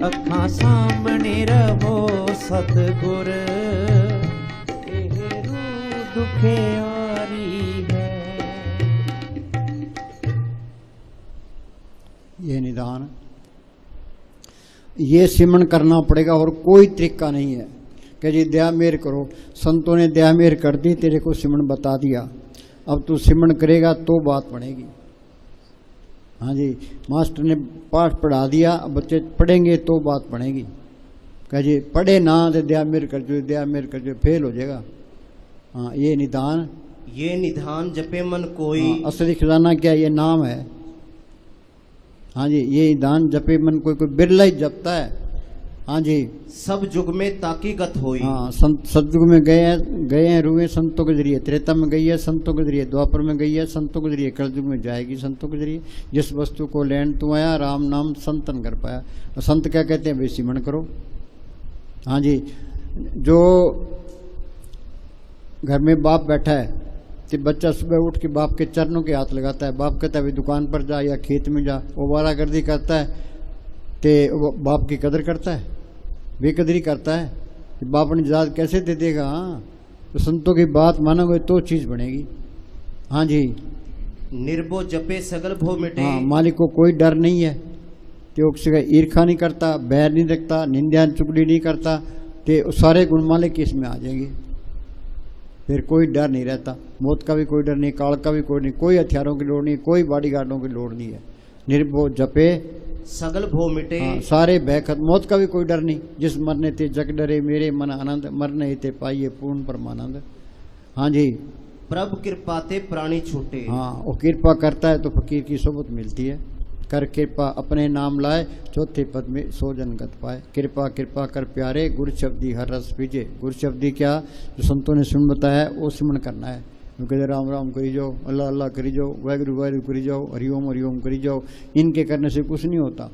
अखां सामने रहो सतगुर, एह रूह दुखे यारी है। ये निदान, ये सिमरन करना पड़ेगा और कोई तरीका नहीं है कि जी दया मेर करो। संतों ने दया मेर कर दी, तेरे को सिमरन बता दिया, अब तू सिमरन करेगा तो बात बनेगी। हाँ जी, मास्टर ने पाठ पढ़ा दिया, अब बच्चे पढ़ेंगे तो बात बनेगी। कह जी पढ़े ना तो दया मेर कर जो, दया मेर कर जो, फेल हो जाएगा। हाँ, ये निदान, ये निधान जपे मन कोई। हाँ, असली खजाना क्या, ये नाम है। हाँ जी, ये निदान जपे मन कोई, कोई बिरला ही जपता है। हाँ जी। सब युग में ताकीगत होई। हाँ, सतयुग में गए हैं रूहें संतों के जरिए। त्रेता में गई है संतों के जरिए, द्वापर में गई है संतों के जरिए, कलयुग में जाएगी संतों के जरिए। जिस वस्तु को लेन तू आया, राम नाम संतन कर पाया। और संत क्या कहते हैं, भाई सिमरन करो। हाँ जी। जो घर में बाप बैठा है तो बच्चा सुबह उठ के बाप के चरणों के हाथ लगाता है। बाप कहता है भाई दुकान पर जा या खेत में जा, वो वारागर्दी करता है तो वो बाप की कदर करता है, बेकदरी करता है। कि बाप ने इजाज़त कैसे दे देगा। हाँ, तो संतों की बात मानोगे तो चीज़ बनेगी। हाँ जी। निर्भो जपे सगल भो मिटे। हाँ, मालिक को कोई डर नहीं है, तो उससे ईर्खा नहीं करता, बैर नहीं रखता, निंदा चुगली नहीं करता, तो सारे गुण मालिक की इसमें आ जाएंगे। फिर कोई डर नहीं रहता, मौत का भी कोई डर नहीं, काल का भी कोई नहीं, कोई हथियारों की लोड़ नहीं, कोई बॉडीगार्डों की लोड़ नहीं है। निर्भो जपे सगल भो मिटे। हाँ, सारे भय खत्म, मौत का भी कोई डर नहीं। जिस मरने ते जग डरे मेरे मन आनंद, मरने ते पाइए पूर्ण परमानंद। हाँ जी। प्रभु कृपा ते प्राणी छूटे। हाँ, वो कृपा करता है तो फकीर की सोबत मिलती है। कर कृपा अपने नाम लाए, चौथे पद में सो जन गत पाए। कृपा कृपा कर प्यारे, गुरु शब्दी हर रस पीजे। गुरु शब्दी क्या, जो संतों ने सुन बताया है वो सिमरन करना है। कहते राम राम करी जाओ, अल्लाह अल्लाह करी जाओ, वाहिगुरु वाहिगुरु करी जाओ, हरिओम करी जाओ। इनके करने से कुछ नहीं होता।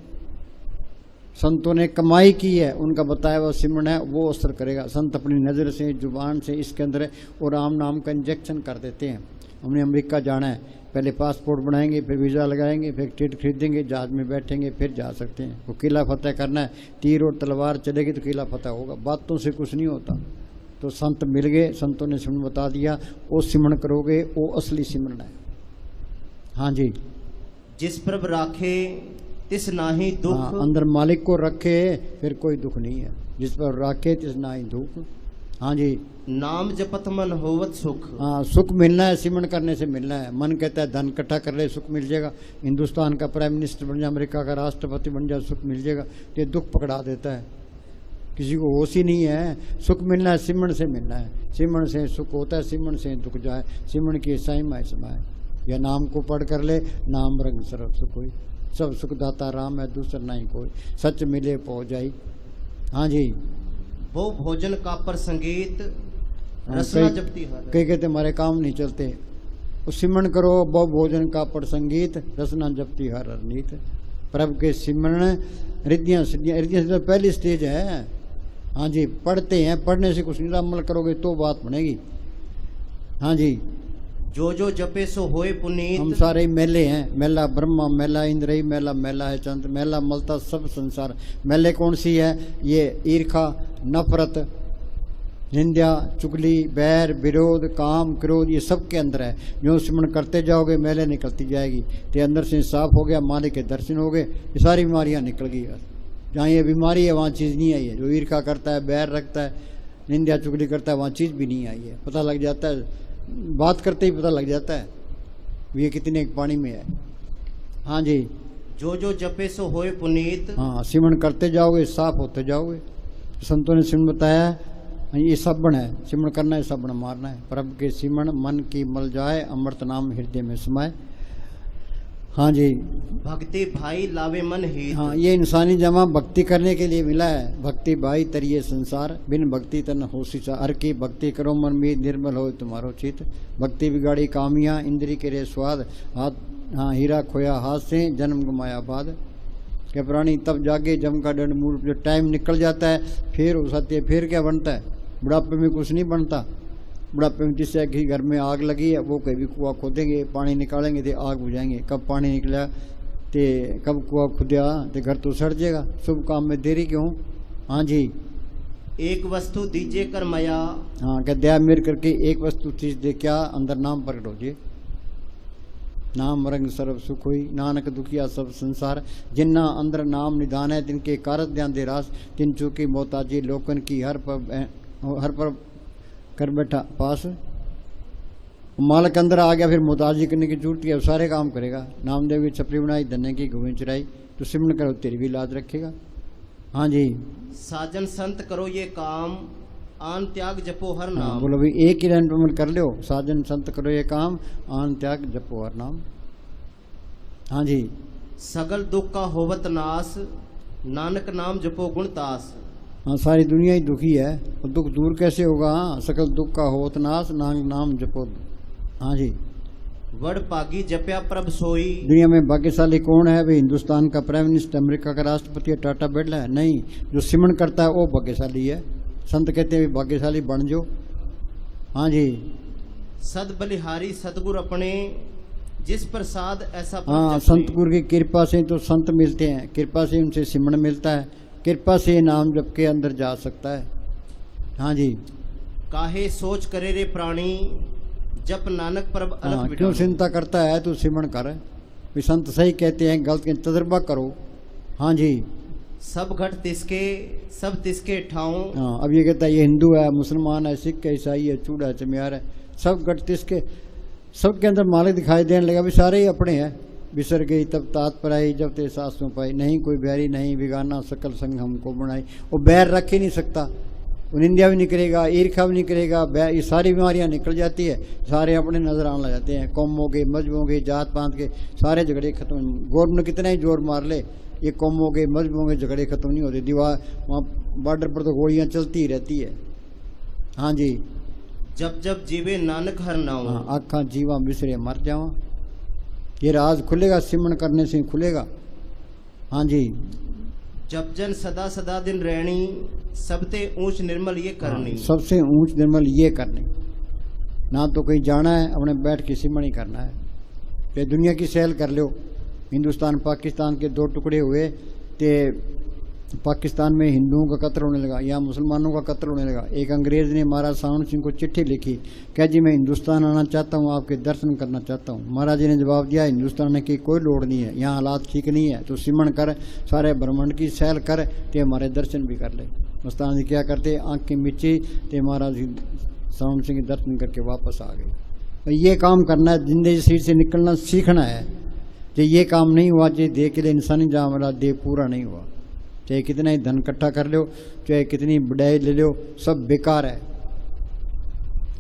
संतों ने कमाई की है, उनका बताया हुआ सिमरन है, वो असर करेगा। संत अपनी नज़र से, जुबान से इसके अंदर और राम नाम का इंजेक्शन कर देते हैं। हमने अमेरिका जाना है, पहले पासपोर्ट बनाएंगे, फिर वीज़ा लगाएंगे, फिर टिकट खरीदेंगे, जहाज में बैठेंगे, फिर जा सकते हैं। वो किला फतेह करना है, तीर और तलवार चलेगी तो किला फतेह होगा। बातों से कुछ नहीं होता। तो संत मिल गए, संतों ने सिमरन बता दिया, वो सिमरन करोगे, वो असली सिमरन है। हाँ जी। जिस प्रभ राखे तिस नाही दुख। हाँ, अंदर मालिक को रखे फिर कोई दुख नहीं है। जिस पर राखे तिस नाही दुख। हाँ जी। नाम जपत मन होवत सुख। हाँ, सुख मिलना है, सिमरन करने से मिलना है। मन कहता है धन इकट्ठा कर ले, सुख मिल जाएगा। हिंदुस्तान का प्राइम मिनिस्टर बन जा, अमेरिका का राष्ट्रपति बन जा, सुख मिल जाएगा। ये दुख पकड़ा देता है, किसी को होश ही नहीं है। सुख मिलना है, सिमरन से मिलना है। सिमरन से सुख होता है, सिमरन से दुख जाए। सिमरन की साई माए समाए। या नाम को पढ़ कर ले, नाम रंग सरब सुख कोई। सब सुखदाता राम है, दूसरा नहीं कोई। सच मिले पहुँच जाई। हाँ जी। वो भोजन का पर संगीत रसना जपती हर। कई कहते हमारे काम नहीं चलते, सिमरन करो। बहु भोजन का पर संगीत, रसना जपती हर नीत। प्रभु के सिमरन रिद्धियाँ सिद्धियाँ। रिद्धियाँ सिद्धियाँ पहली स्टेज है। हाँ जी। पढ़ते हैं, पढ़ने से कुछ नहीं, अमल करोगे तो बात बनेगी। हाँ जी। जो जो जपे सो होए पुनीत। हम सारे मेले हैं, मेला ब्रह्मा, मेला इंद्रई, मेला मेला है चंद्र, मेला मलता सब संसार। मेले कौन सी है, ये ईर्खा, नफरत, निंदा, चुगली, बैर, विरोध, काम, क्रोध, ये सब के अंदर है। जो सिमरन करते जाओगे मेले निकलती जाएगी। तो अंदर से साफ हो गया, मालिक के दर्शन हो गए, ये सारी बीमारियाँ निकल गई। जहाँ ये बीमारी है वहाँ चीज़ नहीं आई है। जो ईर्खा करता है, बैर रखता है, निंदा चुगली करता है वहाँ चीज़ भी नहीं आई है, पता लग जाता है, बात करते ही पता लग जाता है ये कितने पानी में है। हाँ जी, जो जो जपे सो होए पुनीत। हाँ, सिमरण करते जाओगे साफ होते जाओगे। संतों ने सिमरण बताया ये सबण है, सिमरण करना है, सबण मारना है। प्रभु के सिमरण मन की मल जाए, अमृत नाम हृदय में समाए। हाँ जी, भक्ति भाई लावे मन हित। हाँ, ये इंसानी जमा भक्ति करने के लिए मिला है। भक्ति भाई तरिए संसार, बिन भक्ति तन होसी सा। हर की भक्ति करो मन में निर्मल हो तुम्हारो चित। भक्ति बिगाड़ी कामिया, इंद्री के रे स्वाद। हाथ, हाँ, हीरा खोया हाथ से, जन्म गमाया बाद। के प्राणी तब जागे जम का दंड मूल। जो टाइम निकल जाता है फिर हो सकती है, फिर क्या बनता है? बुढ़ापे में कुछ नहीं बनता। बुढ़ापे में जिससे कि घर में आग लगी है वो कभी कुआं खोदेंगे, पानी निकालेंगे तो आग बुझाएंगे। कब पानी निकला तो कब कुआं खुदा तो घर तो सड़ जाएगा। शुभ काम में देरी क्यों? हाँ जी, एक वस्तु दीजिए कर माया। हाँ, क्या दया मेर करके एक वस्तु चीज दे, क्या अंदर नाम प्रकट हो जाए। नाम रंग सर्व सुख हुई, नानक दुखिया सब संसार। जिन्ना अंदर नाम निधान है, तिनके कारत ध्यान दे रास। तिन चूकी मोहताजी लोकन की, हर पर कर बैठा पास। मालक अंदर आ गया फिर मोहताजी करने की जरूरत है, सारे काम करेगा। नामदेव की छपरी बनाई, धन्य की घुमें चराई। तो सिमरण करो तेरी भी लाज रखेगा। हाँ जी, साजन संत करो ये काम, आन त्याग जपो हर नाम। बोलो भाई एक ही लाइन पर कर लो। साजन संत करो ये काम, आन त्याग जपो हर नाम। हाँ जी, सगल दुख का होवत नाश, नानक नाम जपो गुणतास। हाँ, सारी दुनिया ही दुखी है, और दुख दूर कैसे होगा? हाँ, सकल दुख का होत नाश, नानक नाम जपो। हाँ जी, वड पागी जप्या प्रभ सोई। दुनिया में भाग्यशाली कौन है भाई? हिंदुस्तान का प्राइम मिनिस्टर, अमेरिका का राष्ट्रपति, टाटा बिरला है? नहीं, जो सिमरण करता है वो भाग्यशाली है। संत कहते हैं भाग्यशाली बन जो। हाँ जी, सद बलिहारी सतगुर अपने, जिस प्रसाद ऐसा। हाँ, संत गुरु की कृपा से तो संत मिलते हैं, कृपा से उनसे सिमरण मिलता है, कृपा से नाम जप के अंदर जा सकता है। हाँ जी, काहे सोच करे रे प्राणी, जप नानक प्रभ अलग हाँ, विटाणी। क्यों चिंता करता है? तू सिमरण कर। भी संत सही कहते हैं, गलत के तजर्बा करो। हाँ जी, सब घट तिसके, सब तिसके ठाऊं। हाँ, अब ये कहता है ये हिंदू है, मुसलमान है, सिख है, ईसाई है, चूड़ा है, चमियार है, सब गट तिसके, सबके अंदर मालिक दिखाई देने लगा। भी सारे ही अपने हैं। बिसर गई तब तात पर आई, जब ते सासों पाई। नहीं कोई बैरी नहीं बिगाना, सकल संग हमको बनाई। वो बैर रख ही नहीं सकता, वो निंदा भी नहीं करेगा, ईर्खा भी नहीं करेगा। ये सारी बीमारियां निकल जाती है, सारे अपने नजर आने लग जाते हैं। कौमों के, मजहबों के, जात पात के सारे झगड़े खत्म। गवर्नमेंट कितना ही जोर मार ले, ये कौमों के, मजहबों के झगड़े खत्म नहीं होते। दीवार वहाँ बॉर्डर पर तो गोलियाँ चलती ही रहती है। हाँ जी, जब जब जीवे नानक हर नाम। हाँ, आखा जीवा बिसरे मर जावा। ये राज खुलेगा, सिमरण करने से खुलेगा। हाँ जी, जब जन सदा सदा दिन रहनी, सबते ऊंच निर्मल ये करनी। सबसे ऊंच निर्मल ये करनी। ना तो कहीं जाना है, अपने बैठ के सिमरण ही करना है। ये दुनिया की सैल कर लो। हिंदुस्तान पाकिस्तान के दो टुकड़े हुए, तो पाकिस्तान में हिंदुओं का कत्ल होने लगा, यहाँ मुसलमानों का कत्ल होने लगा। एक अंग्रेज ने महाराज सावन सिंह को चिट्ठी लिखी, कह जी मैं हिंदुस्तान आना चाहता हूँ, आपके दर्शन करना चाहता हूँ। महाराज जी ने जवाब दिया हिंदुस्तान आने की कोई लोड़ नहीं है, यहाँ हालात ठीक नहीं है, तो सिमरण कर, सारे ब्रह्मांड की सैल कर, तो हमारे दर्शन भी कर ले। मस्तान जी क्या करते, आँख की मिची, तो महाराज जी सावन सिंह के दर्शन करके वापस आ गए। ये काम करना है, जिंदगी शरीर से निकलना सीखना है। जो ये काम नहीं हुआ, जो देह के लिए इंसानी जहाँ हमारा देह पूरा नहीं हुआ, चाहे कितना ही धन इकट्ठा कर लो, चाहे कितनी बढ़ाई ले लो, सब बेकार है।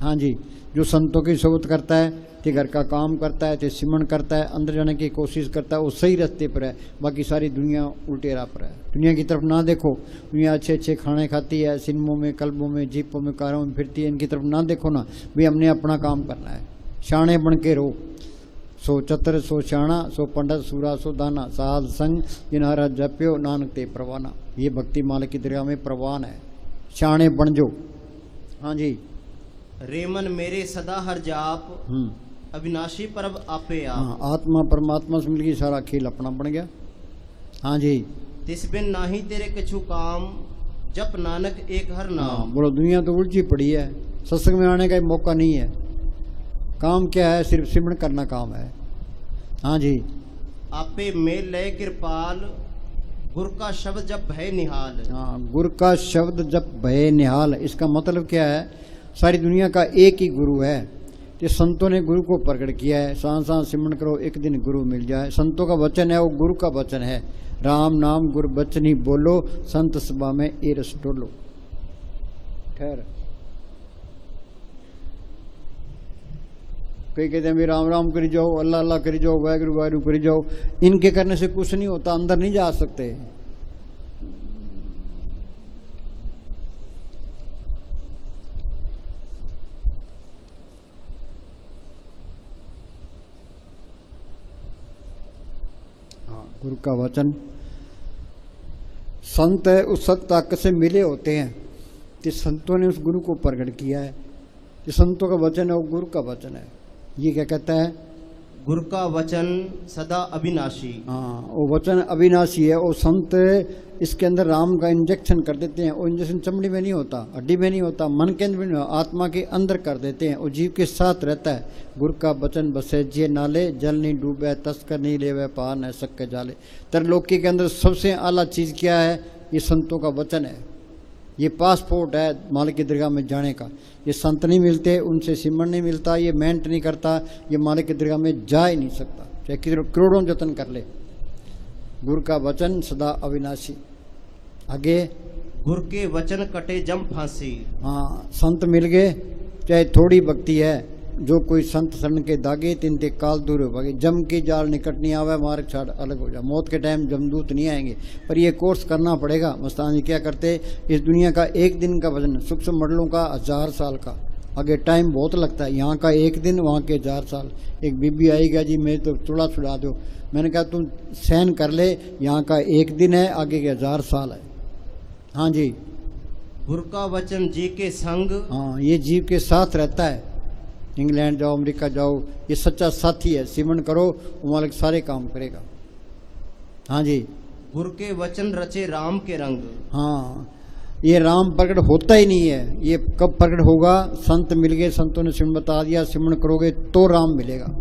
हाँ जी, जो संतों की सोबत करता है, तो घर का काम करता है, तो सिमरण करता है, अंदर जाने की कोशिश करता है, वो सही रास्ते पर है। बाकी सारी दुनिया उल्टे राह पर है। दुनिया की तरफ ना देखो। दुनिया अच्छे अच्छे खाने खाती है, सिनेमों में, क्लबों में, जीपों में, कारों में फिरती है, इनकी तरफ ना देखो ना। भाई हमने अपना काम करना है, शाणे बन के रहो। सो चतर सो शाणा, सो पंडित सूरा सो दाना, साध संग जिनहरा जप्यो, नानक ते प्रवाना। ये भक्ति माल की दरिया में प्रवान है। शाणे बन जो। हाँ जी, रेमन मेरे सदा हर जाप, अविनाशी परब आपे आप। हाँ, आत्मा परमात्मा से मिल गई, सारा खेल अपना बन गया। हाँ जी, तिस बिन नाही तेरे कछु काम, जप नानक एक हर नाम। हाँ, बोलो दुनिया तो उलझी पड़ी है, सत्संग में आने का मौका नहीं है। काम क्या है? सिर्फ सिमरण करना काम है। हाँ जी, आपे मेल लय कृपाल, गुर का शब्द जब भय निहाल। हाँ, गुरु का शब्द जब भय निहाल, इसका मतलब क्या है? सारी दुनिया का एक ही गुरु है। तो संतों ने गुरु को प्रकट किया है। सांस सांस सिमरन करो, एक दिन गुरु मिल जाए। संतों का वचन है, वो गुरु का वचन है। राम नाम गुरु बचन ही बोलो, संत सभा में ए रस डोलो। खैर, कई कहते हैं भी राम राम करी जाओ, अल्लाह अल्लाह करी जाओ, वाहगुरु वाहगुरु करी जाओ। इनके करने से कुछ नहीं होता, अंदर नहीं जा सकते। हाँ, गुरु का वचन, संत है उस सत ताकत से मिले होते हैं। तो संतों ने उस गुरु को प्रकट किया है। जो संतों का वचन है वो गुरु का वचन है। ये क्या कहता है? गुरु का वचन सदा अविनाशी। हाँ, वो वचन अविनाशी है। वो संत इसके अंदर राम का इंजेक्शन कर देते हैं। वो इंजेक्शन चमड़ी में नहीं होता, हड्डी में नहीं होता, मन के अंदर भी नहीं होता, आत्मा के अंदर कर देते हैं। वो जीव के साथ रहता है। गुरु का वचन बसे जे नाले, जल नहीं डूबे, तस्कर नहीं लेवे, पार न सके जाले। त्रिलोकी के अंदर सबसे आला चीज़ क्या है? ये संतों का वचन है। ये पासपोर्ट है मालिक की दरगाह में जाने का। ये संत नहीं मिलते, उनसे सिमरन नहीं मिलता, ये मेहनत नहीं करता, ये मालिक की दरगाह में जा ही नहीं सकता, चाहे करोड़ों जतन कर ले। गुरु का वचन सदा अविनाशी। आगे, गुरु के वचन कटे जम फांसी। हाँ, संत मिल गए, चाहे थोड़ी भक्ति है। जो कोई संत शरण के दागे, तिन ते काल दूर हो भागे। जम की जाल निकट नहीं आवे, मार्ग छाड़ अलग हो जा। मौत के टाइम जमदूत नहीं आएंगे, पर ये कोर्स करना पड़ेगा। मस्तान जी क्या करते? इस दुनिया का एक दिन का वजन सूक्ष्म मंडलों का 1000 साल का। आगे टाइम बहुत लगता है। यहाँ का एक दिन, वहाँ के 1000 साल। एक बीबी आएगा, जी मेरे तो चूड़ा छुड़ा दो। मैंने कहा तुम सहन कर ले, यहाँ का एक दिन है, आगे के 1000 साल है। हाँ जी, गुरु का वचन जी के संग। हाँ, ये जीव के साथ रहता है। इंग्लैंड जाओ, अमेरिका जाओ, ये सच्चा साथी है। सिमरन करो, वो मालिक सारे काम करेगा। हाँ जी, गुरु के वचन रचे राम के रंग। हाँ, ये राम प्रकट होता ही नहीं है। ये कब प्रकट होगा? संत मिल गए, संतों ने सिमरन बता दिया, सिमरन करोगे तो राम मिलेगा।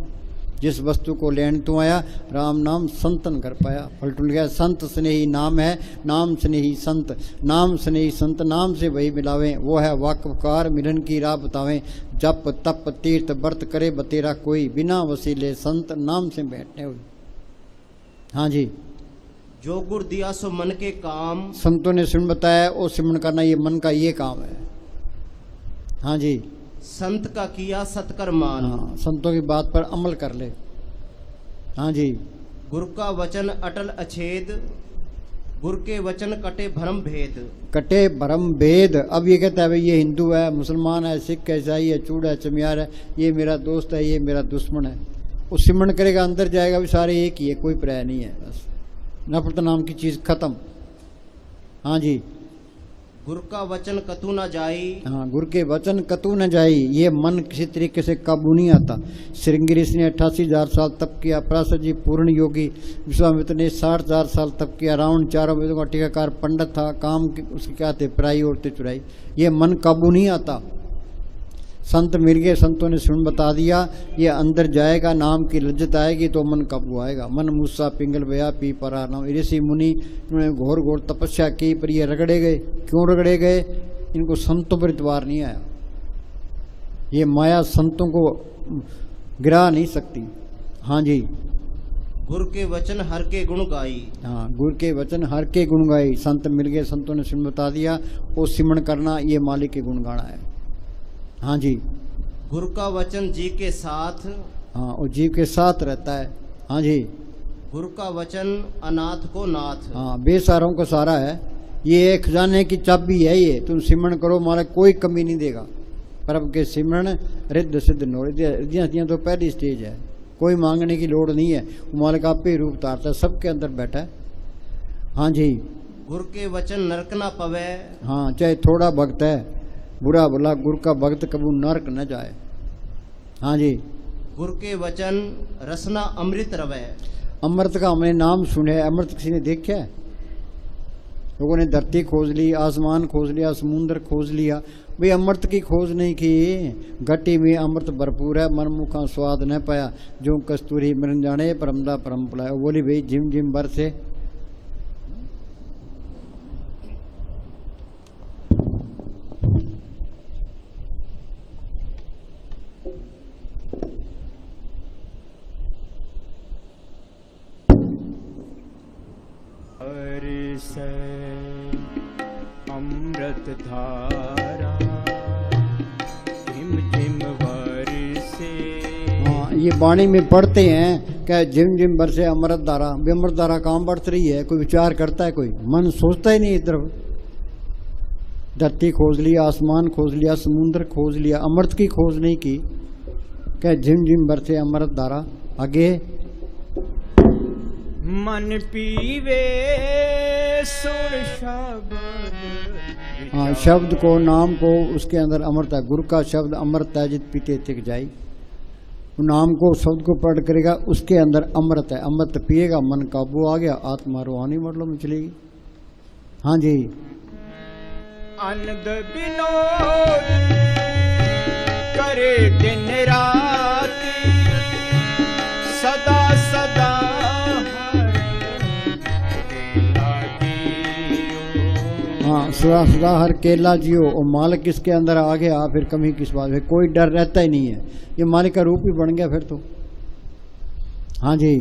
जिस वस्तु को लेने तू आया, राम नाम संतन कर पाया। पलटुल गया, संत स्नेही नाम है, नाम स्नेही संत। नाम स्नेही संत, नाम से वही मिलावें। वो है वाकफकार, मिलन की राह बतावें। जप तप तीर्थ व्रत करे बतेरा कोई, बिना वसीले संत नाम से बैठने हुई। हाँ जी, जो गुर दिया सो मन के काम। संतों ने सिमरन बताया, वो सिमरन करना ये मन का ये काम है। हाँ जी, संत का किया सतकर मान। हाँ, संतों की बात पर अमल कर ले। हाँ जी, गुरु का वचन अटल अछेद। गुरु के वचन कटे भरम भेद। कटे भरम भेद। अब ये कहता है भाई ये हिंदू है, मुसलमान है, सिख है, ईसाई है, चूड़ है, चमियार है, ये मेरा दोस्त है, ये मेरा दुश्मन है। वो सिमरन करेगा, अंदर जाएगा, भी सारे एक ही है, कोई पर्याय नहीं है। बस नफरत नाम की चीज खत्म। हाँ जी, गुरु का वचन कतू न जाई। हाँ, गुरु के वचन कतू न जाई। ये मन किसी तरीके से काबू नहीं आता। श्रृंगी ऋषि ने 88,000 साल तप किया। पराशर जी पूर्ण योगी। विश्वामित्र ने 60,000 साल तप किया। रावण चारों वेदों का टीकाकार पंडित था। काम उसके क्या थे? पराई औरतें चुराई। ये मन काबू नहीं आता। संत मिल गए, संतों ने सुन बता दिया, ये अंदर जाएगा, नाम की लज्जत आएगी तो मन काबू आएगा। मन मूसा पिंगल बया पी परा नाम। ऋषि मुनि इन्होंने घोर घोर तपस्या की, पर ये रगड़े गए। क्यों रगड़े गए? इनको संतों पर इतबार नहीं आया। ये माया संतों को गिरा नहीं सकती। हाँ जी, गुरु के वचन हर के गुण गाई। हाँ, गुरु के वचन हर के गुण गाई। संत मिल गए, संतों ने सुन बता दिया, वो सिमरन करना ये मालिक के गुण गाना है। हाँ जी, गुरु का वचन जी के साथ। हाँ, वो जीव के साथ रहता है। हाँ जी, गुरु का वचन अनाथ को नाथ। हाँ, बेसहारों को सहारा है। ये खजाने की चाबी है। ये तुम सिमरन करो, मालिक कोई कमी नहीं देगा। प्रभु के सिमरन रिद्ध सिद्ध नोड़ियाँ तो पहली स्टेज है। कोई मांगने की लोड़ नहीं है। वो मालिक आप पे रूप तारता है, सबके अंदर बैठा है। हाँ जी, गुरु के वचन नरक ना पवे। हाँ, चाहे थोड़ा भक्त है, बुरा भला गुरु का भक्त कबू नरक न जाए। हाँ जी, गुरु के वचन रसना अमृत रवे। अमृत का हमने नाम सुने, अमृत किसी ने देखा है? लोगों ने धरती खोज ली, आसमान खोज लिया, समुद्र खोज लिया, भाई अमृत की खोज नहीं की। घटी में अमृत भरपूर है, मन मुखा स्वाद न पाया। जो कस्तूरी मिलन जाने परमदा परम पुलाया। बोली भाई झिम झिम बरसे से अमृत धारा झिम झिम बरसे। हाँ, ये वाणी में पढ़ते हैं क्या जिम जिम बरसे अमृत धारा। अमृत धारा काम बढ़ रही है, कोई विचार करता है, कोई मन सोचता ही नहीं इधर। धरती खोज लिया, आसमान खोज लिया, समुद्र खोज लिया, अमृत की खोज नहीं की। क्या झिम झिम बरसे अमृत धारा। आगे मन पीवे सुर शब्द। हाँ, शब्द को, नाम को, उसके अंदर अमृत है। गुरु का शब्द अमृत है, जित पीते तिक जाई। नाम को, शब्द को पढ़ करेगा, उसके अंदर अमृत है। अमृत पिएगा, मन काबू आ गया, आत्मा रूहानी मतलब में चलेगी। हाँ जी। आनंद विनोद करे दिन राति सदा सदा हाँ, सदा सदा हर केला जियो। और मालिक किसके अंदर आ गया, फिर कमी किस बात है। कोई डर रहता ही नहीं है, ये मालिक का रूप ही बन गया फिर तो। हाँ जी।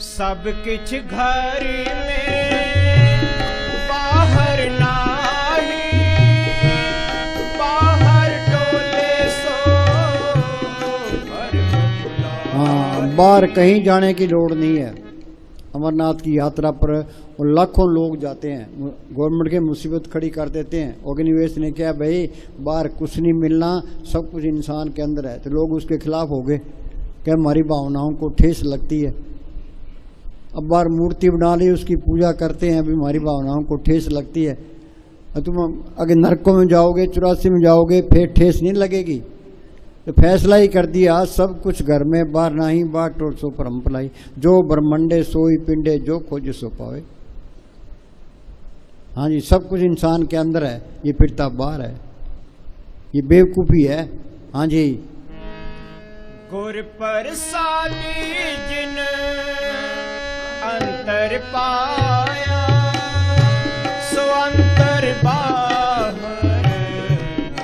सब किछ घर में बाहर नाही, बाहर डोले सो घर खुला। हाँ, बाहर कहीं जाने की लोड़ नहीं है। अमरनाथ की यात्रा पर वो लाखों लोग जाते हैं, गवर्नमेंट के मुसीबत खड़ी कर देते हैं। ऑर्गेनाइजेश ने क्या भाई बाहर कुछ नहीं मिलना, सब कुछ इंसान के अंदर है। तो लोग उसके खिलाफ हो गए, क्या हमारी भावनाओं को ठेस लगती है। अब बाहर मूर्ति बना ली, उसकी पूजा करते हैं, अभी हमारी भावनाओं को ठेस लगती है। तुम अगर नरकों में जाओगे, 84 में जाओगे, फिर ठेस नहीं लगेगी। तो फैसला ही कर दिया, सब कुछ घर में, बाहर नहीं, बाहर टोल सो परम पलाई। जो ब्रह्मंडे सोई पिंडे, जो खोजे सो पावे। हाँ जी, सब कुछ इंसान के अंदर है, ये फिरता बाहर है, ये बेवकूफ़ी है। हाँ जी। गुर प्रसादी जिन अंतर पाया सो अंतर बाहर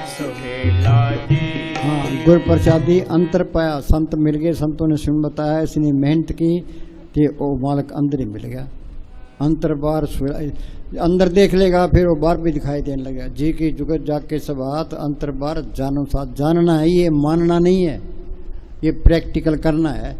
सुहेला जी। हाँ, गुर प्रसादी अंतर पाया, संत मिल गए, संतों ने सुन बताया, इसने मेहनत की कि वो मालिक अंदर ही मिल गया। अंतर बार अंदर देख लेगा, फिर वो बाहर भी दिखाई देने लगेगा। जी की जुगत जाग के सब हाथ, अंतर बार जानो साथ। जानना है, ये मानना नहीं है, ये प्रैक्टिकल करना है।